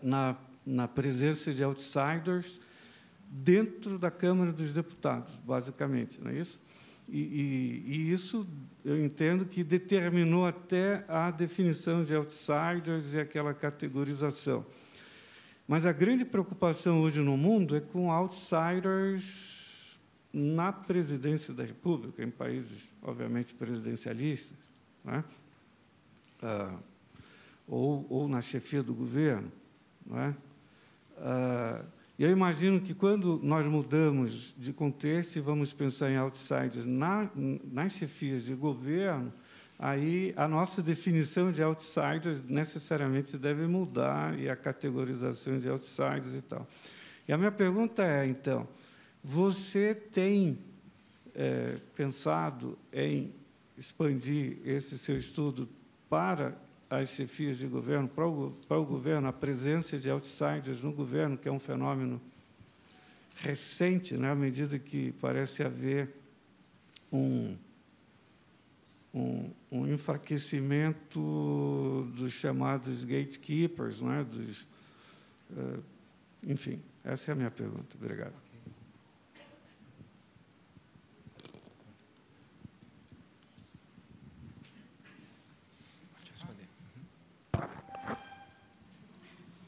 na presença de outsiders dentro da Câmara dos Deputados, basicamente, não é isso? E isso eu entendo que determinou até a definição de outsiders e aquela categorização. Mas a grande preocupação hoje no mundo é com outsiders na presidência da República, em países, obviamente, presidencialistas, não é? Ou na chefia do governo. Não é? Eu imagino que, quando nós mudamos de contexto e vamos pensar em outsiders nas chefias de governo, aí a nossa definição de outsiders necessariamente deve mudar, e a categorização de outsiders e tal. E a minha pergunta é, então, você tem pensado em expandir esse seu estudo para às chefias de governo, para o governo, a presença de outsiders no governo, que é um fenômeno recente, né, à medida que parece haver um enfraquecimento dos chamados gatekeepers, né, enfim, essa é a minha pergunta. Obrigado.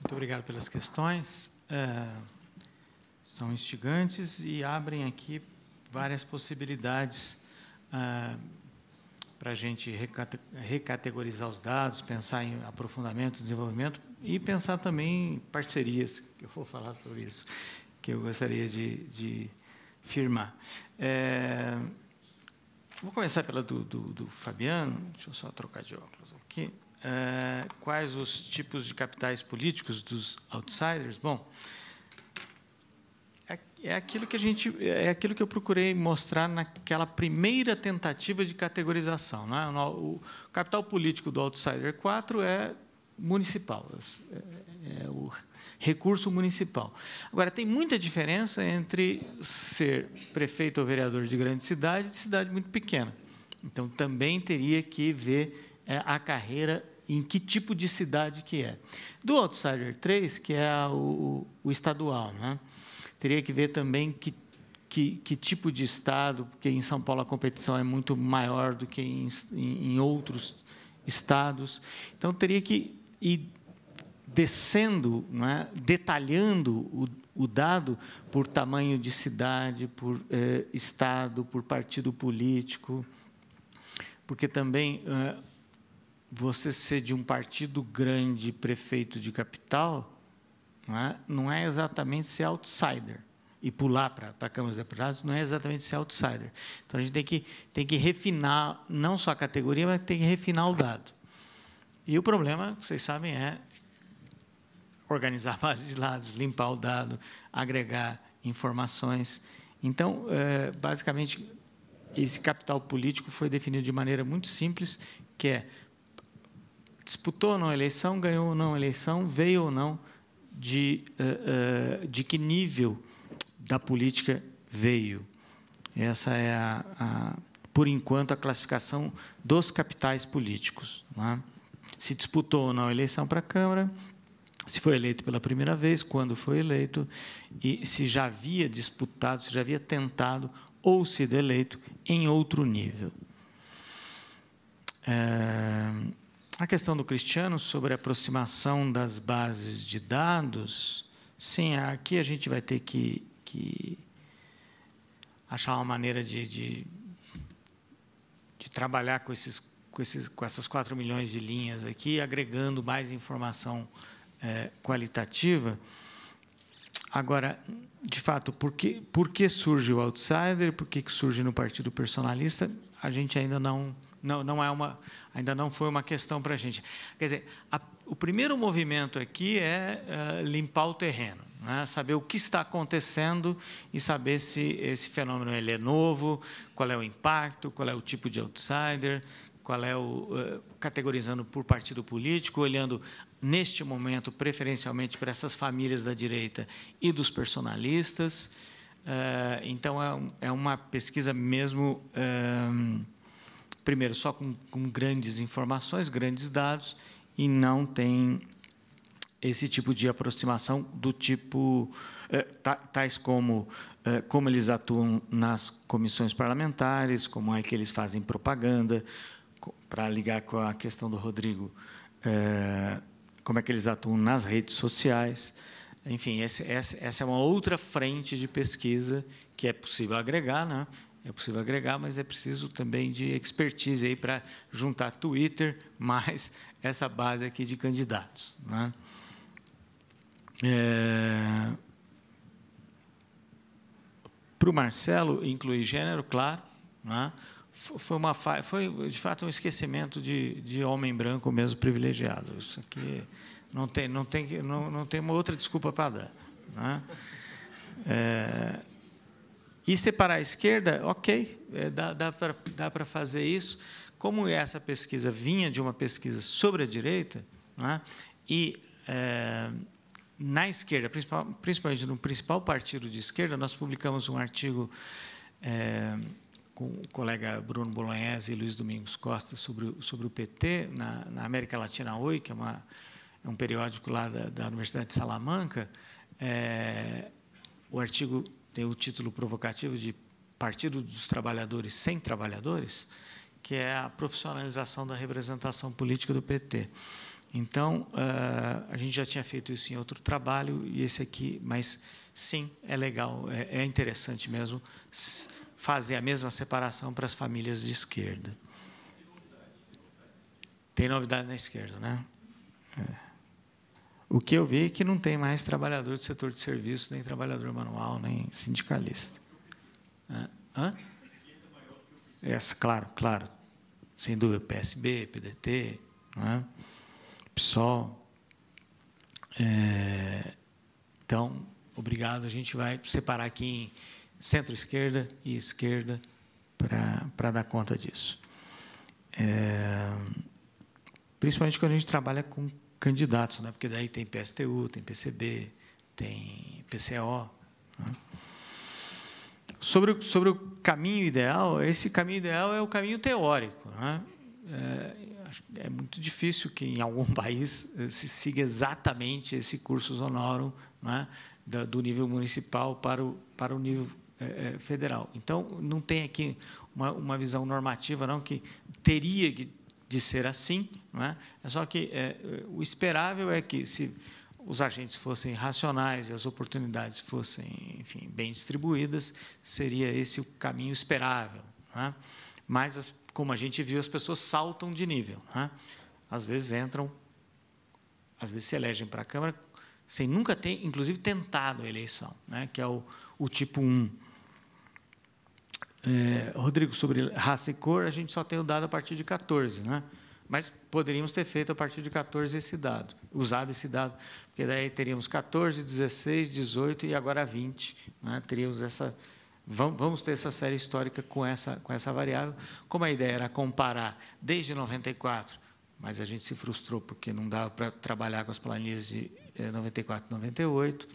Muito obrigado pelas questões. São instigantes e abrem aqui várias possibilidades para a gente recategorizar os dados, pensar em aprofundamento, desenvolvimento e pensar também em parcerias, que eu vou falar sobre isso, que eu gostaria de firmar. Vou começar pela do Fabiano. Deixa eu só trocar de óculos aqui. Quais os tipos de capitais políticos dos outsiders? Bom, é aquilo que eu procurei mostrar naquela primeira tentativa de categorização, né? O capital político do outsider 4 é municipal, é o recurso municipal. Agora, tem muita diferença entre ser prefeito ou vereador de grande cidade e de cidade muito pequena. Então, também teria que ver a carreira em que tipo de cidade que é. Do outsider 3, que é o estadual, né? Teria que ver também que tipo de estado, porque em São Paulo a competição é muito maior do que em outros estados. Então, teria que ir descendo, né, detalhando o dado por tamanho de cidade, por estado, por partido político, porque também você ser de um partido grande, prefeito de capital, não é exatamente ser outsider. E pular para a Câmara dos Deputados não é exatamente ser outsider. Então, a gente tem que refinar, não só a categoria, mas tem que refinar o dado. E o problema, vocês sabem, é organizar a base de dados, limpar o dado, agregar informações. Então, basicamente, esse capital político foi definido de maneira muito simples, que é disputou ou não a eleição, ganhou ou não a eleição, veio ou não, de que nível da política veio. Essa é, por enquanto, a classificação dos capitais políticos. Não é? Se disputou ou não a eleição para a Câmara, se foi eleito pela primeira vez, quando foi eleito, e se já havia disputado, se já havia tentado ou sido eleito em outro nível. A questão do Cristiano sobre a aproximação das bases de dados, sim, aqui a gente vai ter que achar uma maneira de trabalhar com essas 4 milhões de linhas aqui, agregando mais informação qualitativa. Agora, de fato, por que surge o outsider, por que surge no partido personalista, a gente ainda ainda não foi uma questão para a gente. Quer dizer, o primeiro movimento aqui é limpar o terreno, né? Saber o que está acontecendo e saber se esse fenômeno ele é novo, qual é o impacto, qual é o tipo de outsider, qual é categorizando por partido político, olhando neste momento preferencialmente para essas famílias da direita e dos personalistas. Então é uma pesquisa mesmo primeiro só com grandes informações, grandes dados, e não tem esse tipo de aproximação do tipo tais como eles atuam nas comissões parlamentares, como é que eles fazem propaganda, para ligar com a questão do Rodrigo, como é que eles atuam nas redes sociais. Enfim, essa é uma outra frente de pesquisa que é possível agregar, né? É possível agregar, mas é preciso também de expertise aí para juntar Twitter mais essa base aqui de candidatos, né? Para o Marcelo, incluir gênero, claro, né? Foi de fato um esquecimento de homem branco mesmo privilegiado. Isso aqui não tem uma outra desculpa para dar, né? E separar a esquerda, ok, dá para fazer isso. Como essa pesquisa vinha de uma pesquisa sobre a direita, né, e na esquerda, principalmente no principal partido de esquerda, nós publicamos um artigo com o colega Bruno Bolognese e Luiz Domingos Costa sobre o PT na América Latina Hoy, que é um periódico lá da Universidade de Salamanca. O artigo tem o título provocativo de Partido dos Trabalhadores sem Trabalhadores, que é a profissionalização da representação política do PT. Então, a gente já tinha feito isso em outro trabalho, e esse aqui, mas, sim, é legal, é interessante mesmo fazer a mesma separação para as famílias de esquerda. Tem novidade na esquerda, né? O que eu vi é que não tem mais trabalhador do setor de serviço, nem trabalhador manual, nem sindicalista. Claro. Sem dúvida, PSB, PDT, né? PSOL. Então, obrigado. A gente vai separar aqui em centro-esquerda e esquerda para dar conta disso. Principalmente quando a gente trabalha com candidatos, né? Porque daí tem PSTU, tem PCB, tem PCO. Né? Sobre o caminho ideal, esse caminho ideal é o caminho teórico. Né? É muito difícil que em algum país se siga exatamente esse cursus honorum, né? Do nível municipal para o nível federal. Então, não tem aqui uma visão normativa, não, que teria de ser assim, né? É só que o esperável é que, se os agentes fossem racionais e as oportunidades fossem, enfim, bem distribuídas, seria esse o caminho esperável, né? Mas, como a gente viu, as pessoas saltam de nível, né? Às vezes às vezes se elegem para a Câmara sem nunca ter, inclusive, tentado a eleição, né? Que é o tipo 1. Rodrigo, sobre raça e cor, a gente só tem o dado a partir de 14, né? Mas poderíamos ter feito a partir de 14 esse dado, usado esse dado, porque daí teríamos 14, 16, 18 e agora 20, né? Teríamos vamos ter essa série histórica com essa variável. Como a ideia era comparar desde 94, mas a gente se frustrou porque não dava para trabalhar com as planilhas de 94 e 98,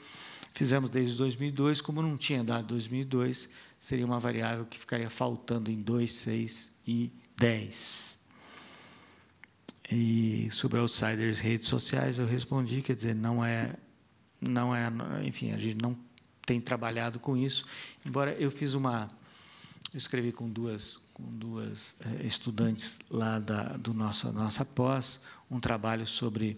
fizemos desde 2002, como não tinha dado 2002, seria uma variável que ficaria faltando em 2, 6 e 10. E sobre outsiders, redes sociais, eu respondi, quer dizer, não é, enfim, a gente não tem trabalhado com isso, embora eu escrevi com duas estudantes lá do nossa pós, um trabalho sobre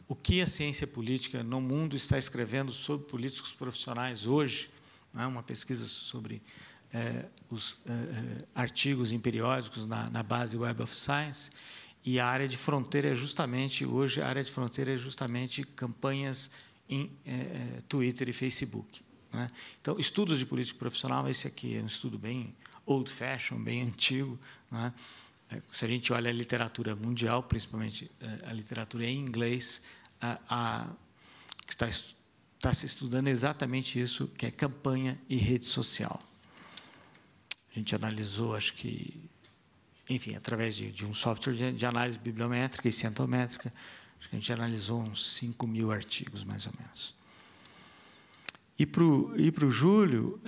o que a ciência política no mundo está escrevendo sobre políticos profissionais hoje, né? Uma pesquisa sobre os artigos em periódicos na base Web of Science, e a área de fronteira hoje a área de fronteira é justamente campanhas em Twitter e Facebook, né? Então, estudos de político profissional, esse aqui é um estudo bem old-fashioned, bem antigo, né? Se a gente olha a literatura mundial, principalmente a literatura em inglês, que está se estudando exatamente isso, que é campanha e rede social. A gente analisou, acho que, enfim, através de um software de análise bibliométrica e cientométrica, acho que a gente analisou uns 5.000 artigos, mais ou menos. E para o Júlio,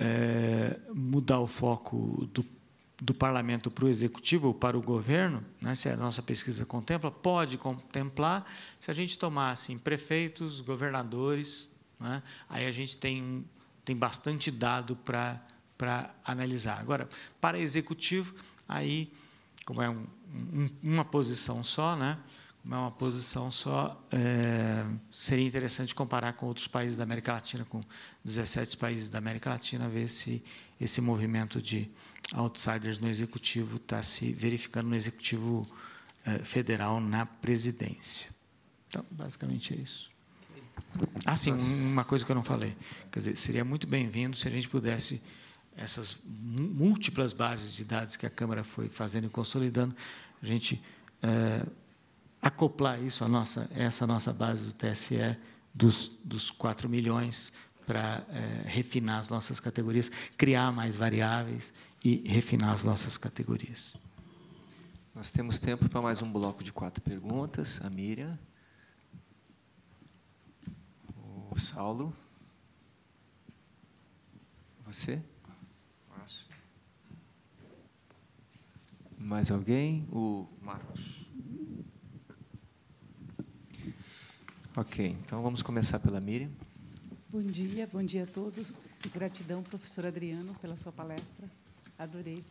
mudar o foco do parlamento para o executivo ou para o governo, né, se a nossa pesquisa contempla, pode contemplar, se a gente tomar assim, prefeitos, governadores, né, aí a gente tem bastante dado para analisar. Agora, para executivo, aí, como é uma posição só, né, seria interessante comparar com outros países da América Latina, com 17 países da América Latina, ver se esse movimento de outsiders no executivo está se verificando no executivo federal, na presidência. Então, basicamente é isso. Sim, uma coisa que eu não falei. Quer dizer, seria muito bem-vindo se a gente pudesse, essas múltiplas bases de dados que a Câmara foi fazendo e consolidando, a gente acoplar isso essa nossa base do TSE, dos 4 milhões, para refinar as nossas categorias, criar mais variáveis e refinar as nossas categorias. Nós temos tempo para mais um bloco de 4 perguntas. A Miriam. O Saulo. Você? Márcio. Mais alguém? O Marcos. Ok, então vamos começar pela Miriam. Bom dia a todos. Gratidão, professor Adriano, pela sua palestra. Adorei,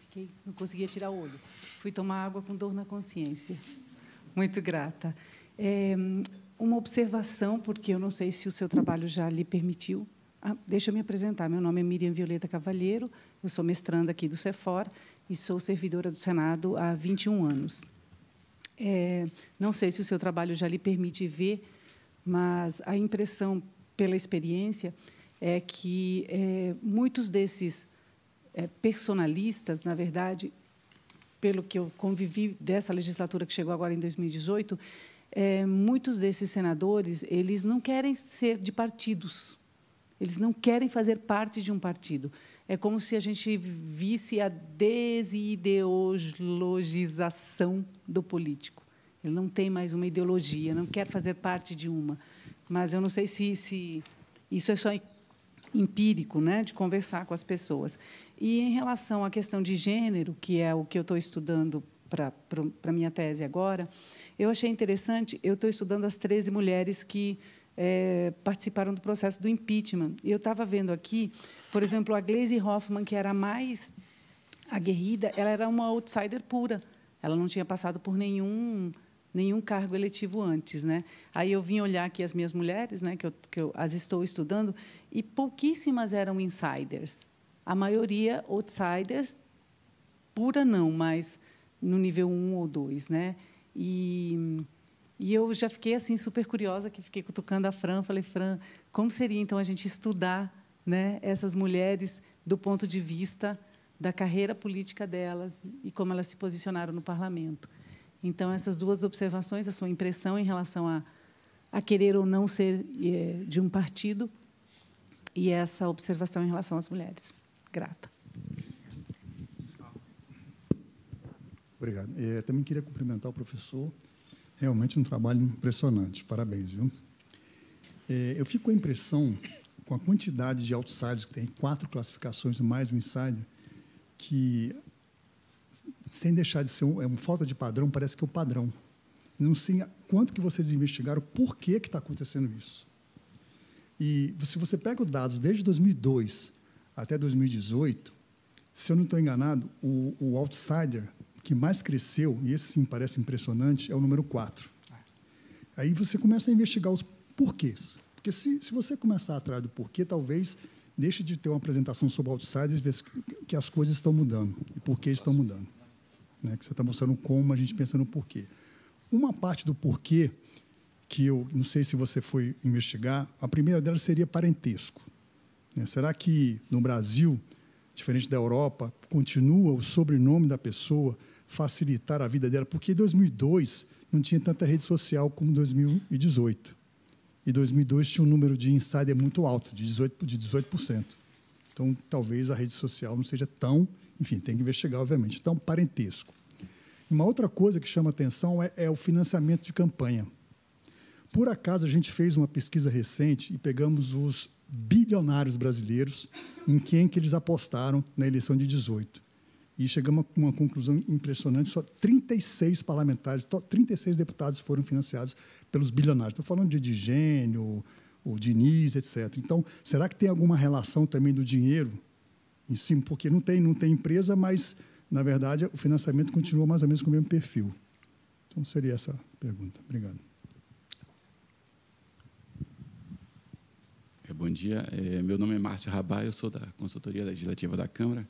não conseguia tirar o olho. Fui tomar água com dor na consciência. Muito grata. Uma observação, porque eu não sei se o seu trabalho já lhe permitiu. Deixa eu me apresentar. Meu nome é Miriam Violeta Cavalheiro, eu sou mestranda aqui do CEFOR e sou servidora do Senado há 21 anos. Não sei se o seu trabalho já lhe permite ver, mas a impressão, pela experiência, é que muitos desses personalistas, na verdade, pelo que eu convivi dessa legislatura que chegou agora em 2018, muitos desses senadores, eles não querem ser de partidos, eles não querem fazer parte de um partido. É como se a gente visse a desideologização do político. Ele não tem mais uma ideologia, não quer fazer parte de uma. Mas eu não sei se isso é só empírico, né, de conversar com as pessoas. E, em relação à questão de gênero, que é o que eu estou estudando para a minha tese agora, eu achei interessante, eu estou estudando as 13 mulheres que participaram do processo do impeachment. E eu estava vendo aqui, por exemplo, a Gleisi Hoffmann, que era a mais aguerrida, ela era uma outsider pura. Ela não tinha passado por nenhum cargo eletivo antes, né? Aí eu vim olhar aqui as minhas mulheres, né, que eu as estou estudando, e pouquíssimas eram insiders. A maioria outsiders, pura não, mas no nível 1 ou 2, né? E eu já fiquei assim super curiosa, que fiquei cutucando a Fran, falei: Fran, como seria então a gente estudar, né, essas mulheres do ponto de vista da carreira política delas e como elas se posicionaram no parlamento? Então, essas duas observações, a sua impressão em relação a querer ou não ser de um partido e essa observação em relação às mulheres. Grata. Obrigado. Também queria cumprimentar o professor. Realmente um trabalho impressionante. Parabéns, viu? Eu fico com a impressão, com a quantidade de outsiders que tem, 4 classificações mais um insider, que, sem deixar de ser uma falta de padrão, parece que é o padrão. Não sei quanto que vocês investigaram, por que está acontecendo isso. E, se você pega os dados desde 2002 até 2018, se eu não estou enganado, o outsider que mais cresceu, e esse sim parece impressionante, é o número 4. Aí você começa a investigar os porquês. Porque, se você começar atrás do porquê, talvez deixe de ter uma apresentação sobre outsiders e ver que as coisas estão mudando e por que estão mudando. Né? Que você está mostrando como a gente pensa no porquê. Uma parte do porquê, que eu não sei se você foi investigar, a primeira delas seria parentesco. Né? Será que, no Brasil, diferente da Europa, continua o sobrenome da pessoa facilitar a vida dela? Porque em 2002 não tinha tanta rede social como em 2018. E 2002 tinha um número de insider muito alto, de 18%. Então, talvez a rede social não seja tão... Enfim, tem que investigar, obviamente. Então, parentesco. Uma outra coisa que chama atenção é o financiamento de campanha. Por acaso, a gente fez uma pesquisa recente e pegamos os bilionários brasileiros em quem que eles apostaram na eleição de 18. E chegamos a uma conclusão impressionante, só 36 parlamentares, 36 deputados foram financiados pelos bilionários. Estou falando de Digênio, o Diniz, etc. Então, será que tem alguma relação também do dinheiro em cima? Porque não tem empresa, mas, na verdade, o financiamento continua mais ou menos com o mesmo perfil. Então, seria essa a pergunta. Obrigado. Bom dia. Meu nome é Márcio Rabá, eu sou da Consultoria Legislativa da Câmara.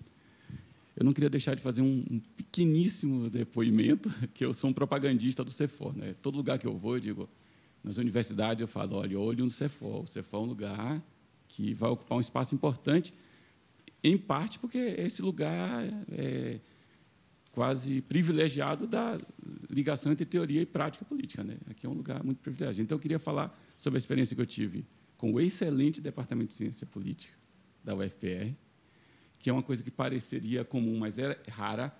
Eu não queria deixar de fazer um pequeníssimo depoimento, que eu sou um propagandista do CEFOR. Né? Todo lugar que eu vou, eu digo, nas universidades, eu falo, olha, olho no CEFOR. O CEFOR é um lugar que vai ocupar um espaço importante, em parte porque esse lugar é quase privilegiado da ligação entre teoria e prática política. Né? Aqui é um lugar muito privilegiado. Então, eu queria falar sobre a experiência que eu tive com o excelente Departamento de Ciência Política da UFPR, que é uma coisa que pareceria comum, mas é rara.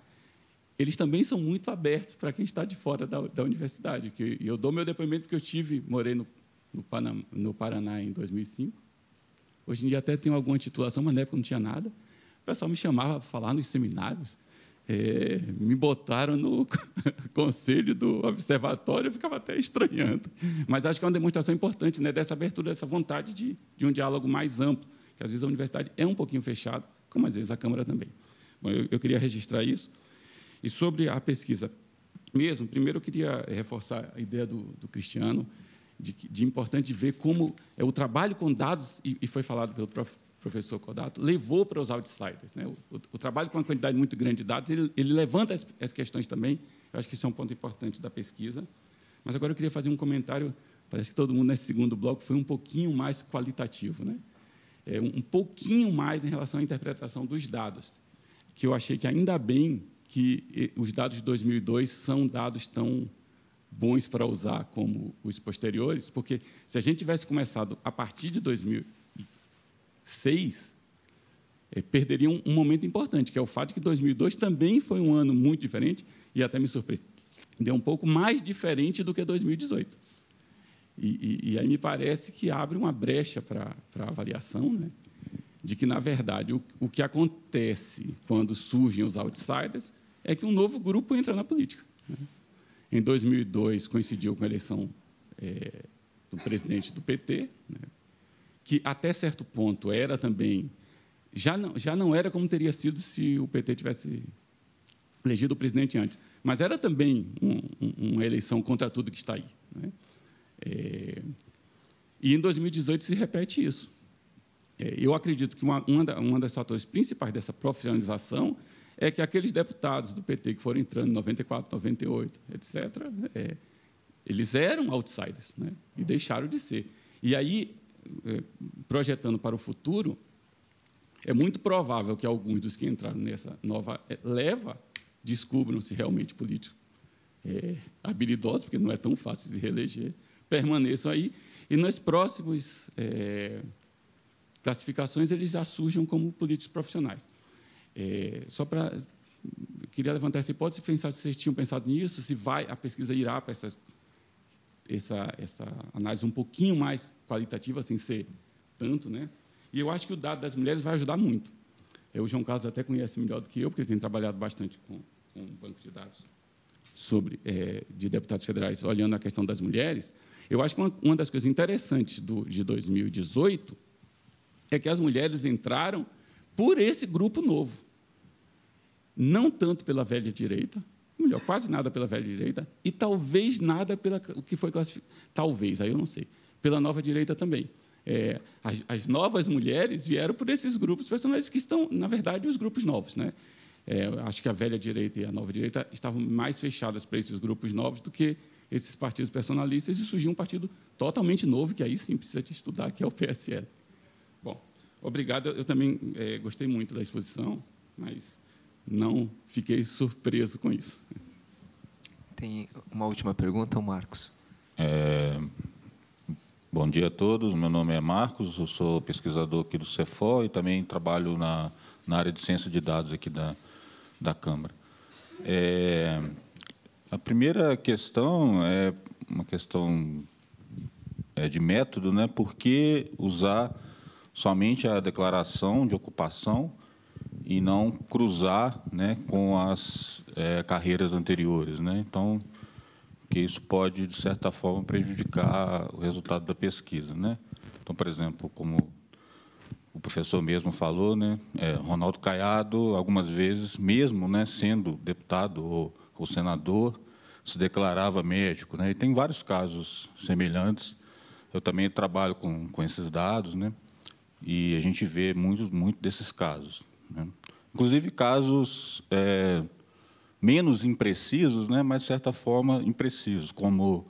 Eles também são muito abertos para quem está de fora da universidade. Que eu dou meu depoimento porque morei no Paraná em 2005. Hoje em dia até tenho alguma titulação, mas na época não tinha nada. O pessoal me chamava para falar nos seminários. Me botaram no conselho do observatório, eu ficava até estranhando. Mas acho que é uma demonstração importante, né, dessa abertura, dessa vontade de um diálogo mais amplo, que às vezes a universidade é um pouquinho fechada, como às vezes a Câmara também. Bom, eu queria registrar isso. E sobre a pesquisa mesmo, primeiro eu queria reforçar a ideia do Cristiano, de importante ver como o trabalho com dados, e foi falado pelo professor Kodato, levou para os outsiders, né? O trabalho com uma quantidade muito grande de dados, ele levanta as questões também. Eu acho que isso é um ponto importante da pesquisa. Mas agora eu queria fazer um comentário, parece que todo mundo nesse segundo bloco foi um pouquinho mais qualitativo, né? Um pouquinho mais em relação à interpretação dos dados, que eu achei que ainda bem que os dados de 2002 são dados tão bons para usar como os posteriores, porque se a gente tivesse começado a partir de 2006, perderia um momento importante, que é o fato de que 2002 também foi um ano muito diferente, e até me surpreendeu um pouco mais diferente do que 2018. E aí me parece que abre uma brecha para a avaliação, né, de que, na verdade, o que acontece quando surgem os outsiders é que um novo grupo entra na política, né? Em 2002, coincidiu com a eleição do presidente do PT, né, que, até certo ponto, era também... Já não era como teria sido se o PT tivesse elegido o presidente antes, mas era também uma eleição contra tudo que está aí, né? E, em 2018, se repete isso. Eu acredito que uma das fatores principais dessa profissionalização é que aqueles deputados do PT que foram entrando em 94, 98, etc., eles eram outsiders, né, e deixaram de ser. E aí, projetando para o futuro, é muito provável que alguns dos que entraram nessa nova leva descubram-se realmente políticos habilidosos, porque não é tão fácil de reeleger, permaneçam aí, e nas próximas classificações eles já surjam como políticos profissionais. Só para... Queria levantar essa hipótese, pensar se vocês tinham pensado nisso, se a pesquisa irá para essa análise um pouquinho mais qualitativa, sem ser tanto, né? E eu acho que o dado das mulheres vai ajudar muito. O João Carlos até conhece melhor do que eu, porque ele tem trabalhado bastante com um banco de dados de deputados federais, olhando a questão das mulheres. Eu acho que uma das coisas interessantes de 2018 é que as mulheres entraram por esse grupo novo. Não tanto pela velha direita, melhor, quase nada pela velha direita, e talvez nada pela o que foi classificado. Talvez, aí eu não sei. Pela nova direita também. As novas mulheres vieram por esses grupos personagens que estão, na verdade, os grupos novos, né? Acho que a velha direita e a nova direita estavam mais fechadas para esses grupos novos do que esses partidos personalistas, e surgiu um partido totalmente novo, que aí sim precisa de estudar, que é o PSL. Bom, obrigado. Eu também gostei muito da exposição, mas não fiquei surpreso com isso. Tem uma última pergunta, o Marcos. Bom dia a todos. Meu nome é Marcos, eu sou pesquisador aqui do CEFOR e também trabalho na área de ciência de dados aqui da Câmara. A primeira questão é uma questão de método, né? Por que usar somente a declaração de ocupação e não cruzar, né, com as carreiras anteriores, né? Então, que isso pode, de certa forma, prejudicar o resultado da pesquisa, né? Então, por exemplo, como o professor mesmo falou, né, Ronaldo Caiado, algumas vezes, mesmo, né, sendo deputado ou senador, se declarava médico, né? E tem vários casos semelhantes. Eu também trabalho com esses dados, né? E a gente vê muito desses casos, né? Inclusive casos menos imprecisos, né, mas, de certa forma, imprecisos, como,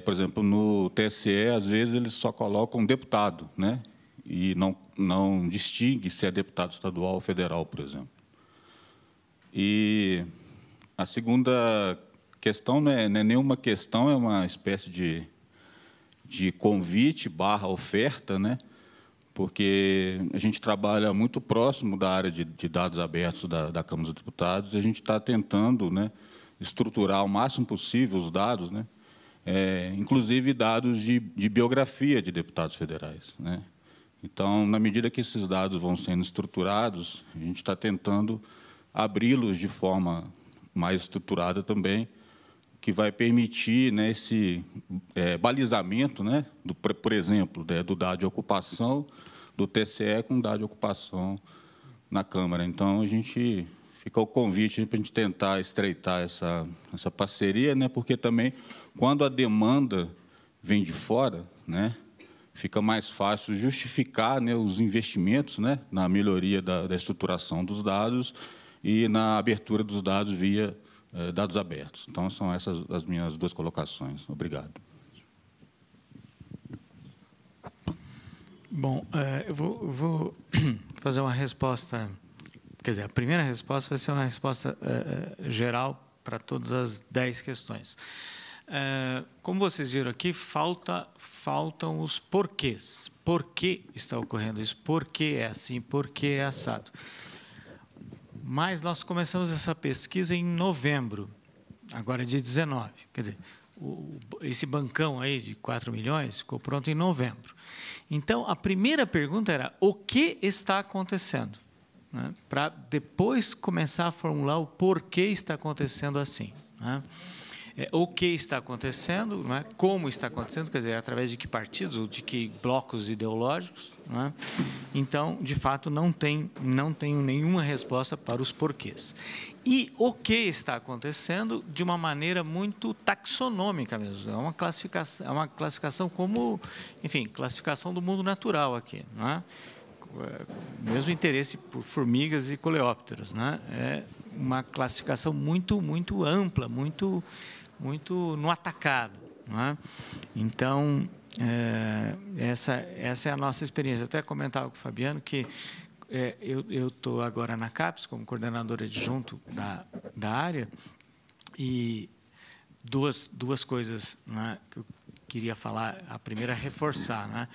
por exemplo, no TSE, às vezes, eles só colocam deputado, né, e não distingue se é deputado estadual ou federal, por exemplo. E a segunda questão não é nenhuma questão, é uma espécie de de convite / oferta, né? Porque a gente trabalha muito próximo da área de dados abertos da Câmara dos Deputados, e a gente está tentando, né, estruturar o máximo possível os dados, né? Inclusive dados de biografia de deputados federais, né? Então, na medida que esses dados vão sendo estruturados, a gente está tentando abri-los de forma mais estruturada também, que vai permitir, né, esse balizamento, né, por exemplo, do dado de ocupação do TCE com dado de ocupação na Câmara. Então, a gente fica o convite para a gente tentar estreitar essa parceria, né, porque também, quando a demanda vem de fora, né, fica mais fácil justificar, né, os investimentos, né, na melhoria da estruturação dos dados e na abertura dos dados via dados abertos. Então, são essas as minhas duas colocações. Obrigado. Bom, eu vou fazer uma resposta, quer dizer, a primeira resposta vai ser uma resposta geral para todas as 10 questões. Como vocês viram aqui, faltam os porquês. Por que está ocorrendo isso? Por que é assim? Por que é assado? Mas nós começamos essa pesquisa em novembro, agora é dia 19. Quer dizer, esse bancão aí de 4 milhões ficou pronto em novembro. Então, a primeira pergunta era: o que está acontecendo? Né? Para depois começar a formular o porquê está acontecendo assim. Né? O que está acontecendo, né? Como está acontecendo, quer dizer, através de que partidos ou de que blocos ideológicos. Né? Então, de fato, não tenho nenhuma resposta para os porquês. E o que está acontecendo de uma maneira muito taxonômica mesmo. É uma classificação como, enfim, classificação do mundo natural aqui. Né? Mesmo interesse por formigas e coleópteros. Né? É uma classificação muito, muito ampla, muito no atacado. Né? Então, essa é a nossa experiência. Eu até comentava com o Fabiano que eu estou agora na CAPES como coordenador adjunto da área, e duas coisas, né, que eu queria falar. A primeira é reforçar, né,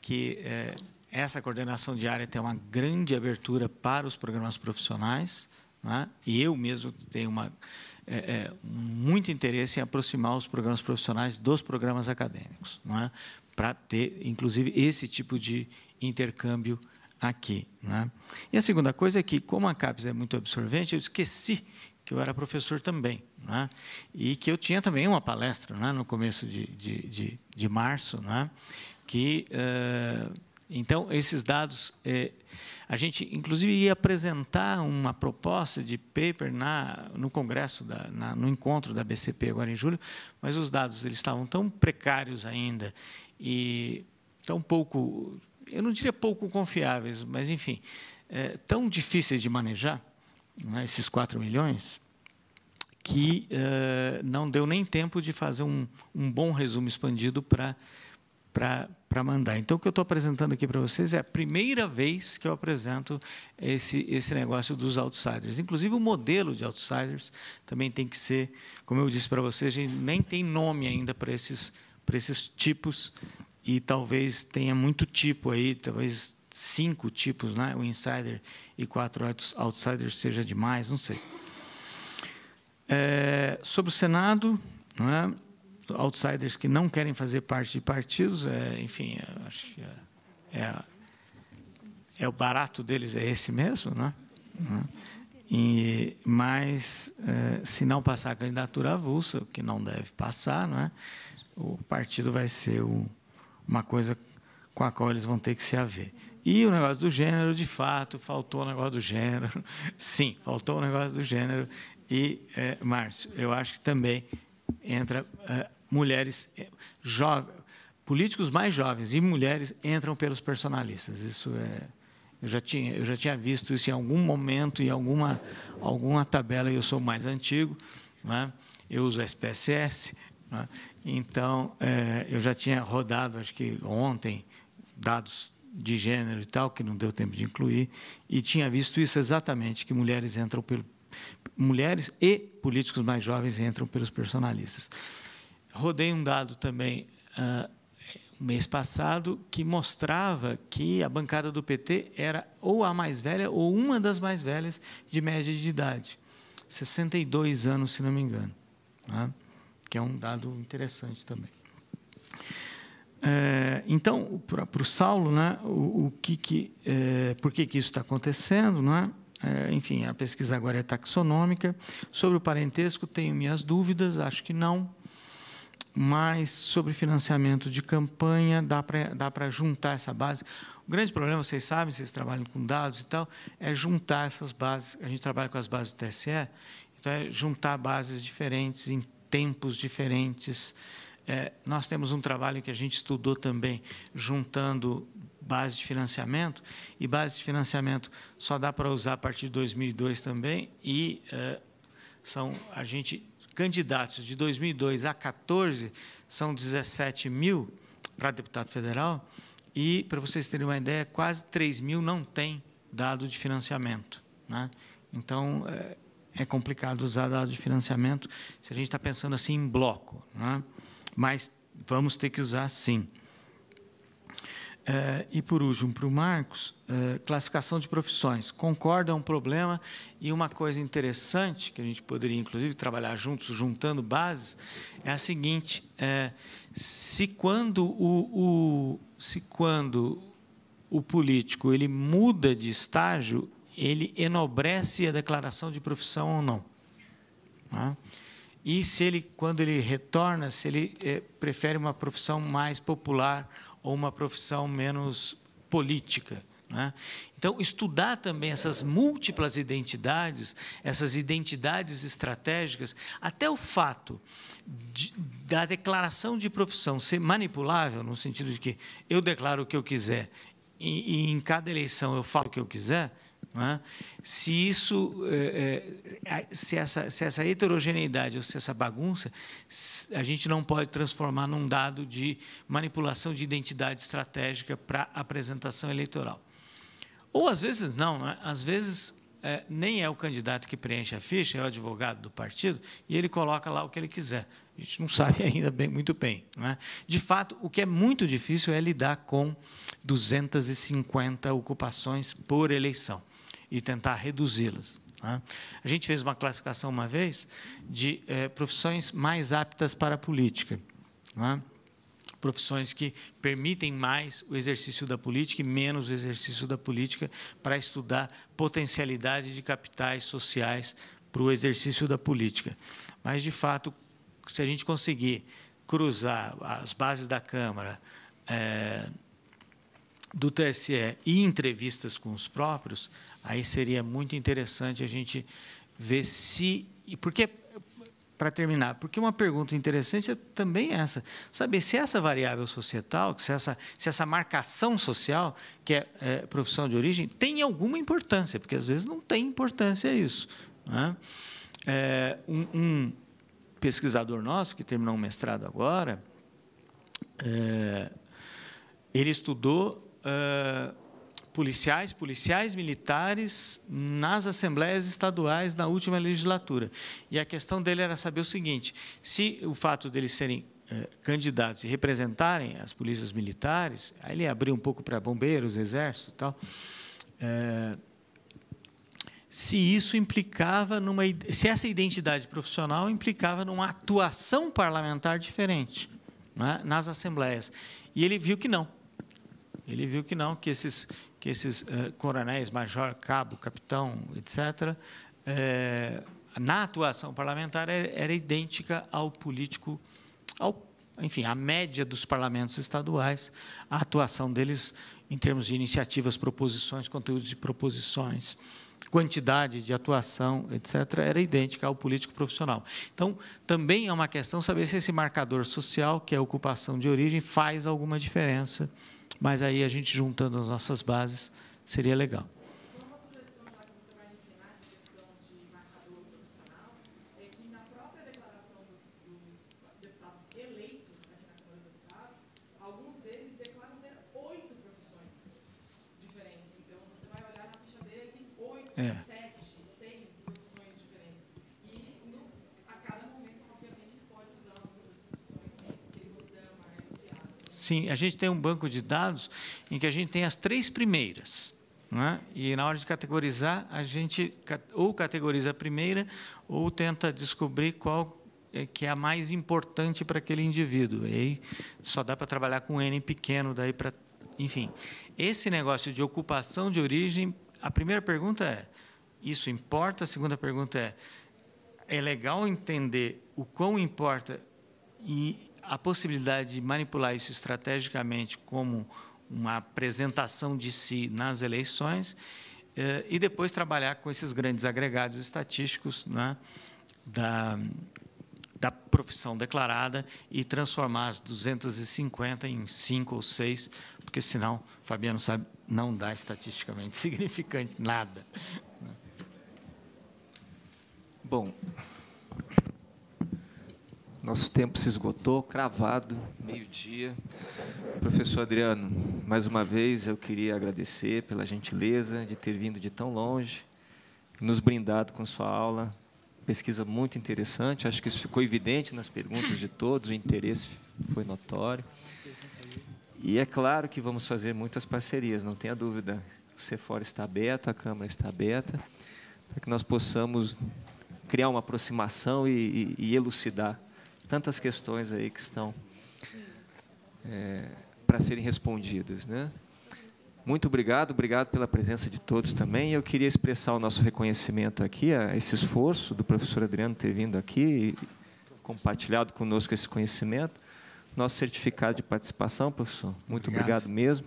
que essa coordenação de área tem uma grande abertura para os programas profissionais, né, e eu mesmo tenho muito interesse em aproximar os programas profissionais dos programas acadêmicos, né, para ter, inclusive, esse tipo de intercâmbio aqui. Né? E a segunda coisa é que, como a CAPES é muito absorvente, eu esqueci que eu era professor também, né? E que eu tinha também uma palestra, né, no começo de março, né, que, então, esses dados, a gente, inclusive, ia apresentar uma proposta de paper no congresso, no encontro da BCP agora em julho, mas os dados eles estavam tão precários ainda e tão pouco, eu não diria pouco confiáveis, mas, enfim, tão difíceis de manejar, né, esses 4 milhões, que não deu nem tempo de fazer um bom resumo expandido para mandar. Então, o que eu estou apresentando aqui para vocês é a primeira vez que eu apresento esse negócio dos outsiders. Inclusive, o modelo de outsiders também tem que ser, como eu disse para vocês, a gente nem tem nome ainda para esses tipos, e talvez tenha muito tipo aí, talvez 5 tipos, né? O insider e 4 outsiders seja demais, não sei. Sobre o Senado, não é? Outsiders que não querem fazer parte de partidos, enfim, acho que o barato deles é esse mesmo, né? Mas, se não passar a candidatura avulsa, o que não deve passar, não é? O partido vai ser uma coisa com a qual eles vão ter que se haver. E o negócio do gênero, de fato, faltou o negócio do gênero. Sim, faltou o negócio do gênero. E, Márcio, eu acho que também entra mulheres jovens, políticos mais jovens e mulheres entram pelos personalistas. Isso eu já tinha visto isso em algum momento, em alguma tabela. Eu sou mais antigo, né? Eu uso SPSS, né? Então eu já tinha rodado, acho que ontem, dados de gênero e tal, que não deu tempo de incluir, e tinha visto isso exatamente, que mulheres e políticos mais jovens entram pelos personalistas. Rodei um dado também mês passado, que mostrava que a bancada do PT era ou a mais velha ou uma das mais velhas de média de idade. 62 anos, se não me engano. Tá? Que é um dado interessante também. Então, para o Saulo, né, por que isso está acontecendo? Né? Enfim, a pesquisa agora é taxonômica. Sobre o parentesco, tenho minhas dúvidas, acho que não. Mas, sobre financiamento de campanha, dá para juntar essa base. O grande problema, vocês sabem, vocês trabalham com dados e tal, é juntar essas bases. A gente trabalha com as bases do TSE, então é juntar bases diferentes, em tempos diferentes. Nós temos um trabalho que a gente estudou também, juntando bases de financiamento, e bases de financiamento só dá para usar a partir de 2002 também, e candidatos de 2002 a 14 são 17 mil para deputado federal, e, para vocês terem uma ideia, quase 3 mil não têm dado de financiamento. Né? Então, é complicado usar dado de financiamento se a gente está pensando assim em bloco, né? Mas vamos ter que usar sim. E, por último, para o Marcos, classificação de profissões. Concordo, é um problema, e uma coisa interessante, que a gente poderia, inclusive, trabalhar juntos, juntando bases, é a seguinte: se quando o político ele muda de estágio, ele enobrece a declaração de profissão ou não. Né? E se ele, quando ele retorna, se ele prefere uma profissão mais popular ou uma profissão menos política. Né? Então, estudar também essas múltiplas identidades, essas identidades estratégicas, até o fato da declaração de profissão ser manipulável, no sentido de que eu declaro o que eu quiser e em cada eleição eu falo o que eu quiser. Né? Se essa heterogeneidade ou se essa bagunça, a gente não pode transformar num dado de manipulação de identidade estratégica para apresentação eleitoral. Ou, às vezes, não. Né? Às vezes, nem é o candidato que preenche a ficha, é o advogado do partido, e ele coloca lá o que ele quiser. A gente não sabe ainda muito bem. Não é? De fato, o que é muito difícil é lidar com 250 ocupações por eleição e tentar reduzi-las. Né? A gente fez uma classificação uma vez de profissões mais aptas para a política. Né? Profissões que permitem mais o exercício da política e menos o exercício da política, para estudar potencialidade de capitais sociais para o exercício da política. Mas, de fato, se a gente conseguir cruzar as bases da Câmara, do TSE e entrevistas com os próprios, aí seria muito interessante a gente ver se... Porque, para terminar, porque uma pergunta interessante é também essa, saber se essa variável societal, se essa marcação social, que é profissão de origem, tem alguma importância, porque às vezes não tem importância isso. Né? Um pesquisador nosso, que terminou um mestrado agora, ele estudou policiais militares nas assembleias estaduais na última legislatura. E a questão dele era saber o seguinte: se o fato deles serem candidatos e representarem as polícias militares, aí ele abriu um pouco para bombeiros, exército e tal, se isso implicava se essa identidade profissional implicava numa atuação parlamentar diferente, né, nas assembleias. E ele viu que não. Ele viu que não, que esses coronéis, major, cabo, capitão, etc., na atuação parlamentar era idêntica ao político, enfim, à média dos parlamentos estaduais, a atuação deles em termos de iniciativas, proposições, conteúdos de proposições, quantidade de atuação, etc., era idêntica ao político profissional. Então, também é uma questão saber se esse marcador social, que é a ocupação de origem, faz alguma diferença. Mas aí a gente juntando as nossas bases seria legal. Uma sugestão, já que você vai inclinar essa questão de marcador profissional, é que na própria declaração dos deputados eleitos aqui na Câmara dos Deputados, alguns deles declaram ter 8 profissões diferentes. Então, você vai olhar na ficha dele, tem 8, 7, 6 profissões diferentes. E a cada momento, obviamente, ele pode usar uma das profissões que ele considera mais viáveis. Sim, a gente tem um banco de dados em que a gente tem as 3 primeiras, né? E na hora de categorizar, a gente ou categoriza a primeira ou tenta descobrir qual que é a mais importante para aquele indivíduo. E aí só dá para trabalhar com N pequeno, daí para, enfim. Esse negócio de ocupação de origem, a primeira pergunta é: isso importa? A segunda pergunta é legal entender o quão importa e a possibilidade de manipular isso estrategicamente como uma apresentação de si nas eleições, e depois trabalhar com esses grandes agregados estatísticos, né, da profissão declarada e transformar as 250 em 5 ou 6, porque senão, Fabiano sabe, não dá estatisticamente significante nada. Bom, nosso tempo se esgotou, cravado, meio-dia. Professor Adriano, mais uma vez eu queria agradecer pela gentileza de ter vindo de tão longe, nos brindado com sua aula. Pesquisa muito interessante, acho que isso ficou evidente nas perguntas de todos, o interesse foi notório. E é claro que vamos fazer muitas parcerias, não tenha dúvida. O CEFOR está aberto, a Câmara está aberta, para que nós possamos criar uma aproximação e elucidar tantas questões aí que estão para serem respondidas, né? Muito obrigado pela presença de todos também. Eu queria expressar o nosso reconhecimento aqui a esse esforço do professor Adriano ter vindo aqui e compartilhado conosco esse conhecimento. Nosso certificado de participação, professor. Muito obrigado mesmo.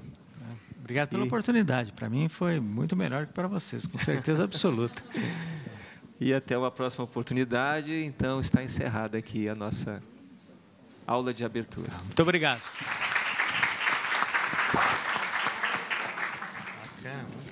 Obrigado pela oportunidade. Para mim foi muito melhor que para vocês, com certeza absoluta. E até uma próxima oportunidade. Então, está encerrada aqui a nossa aula de abertura. Muito obrigado. Bacana.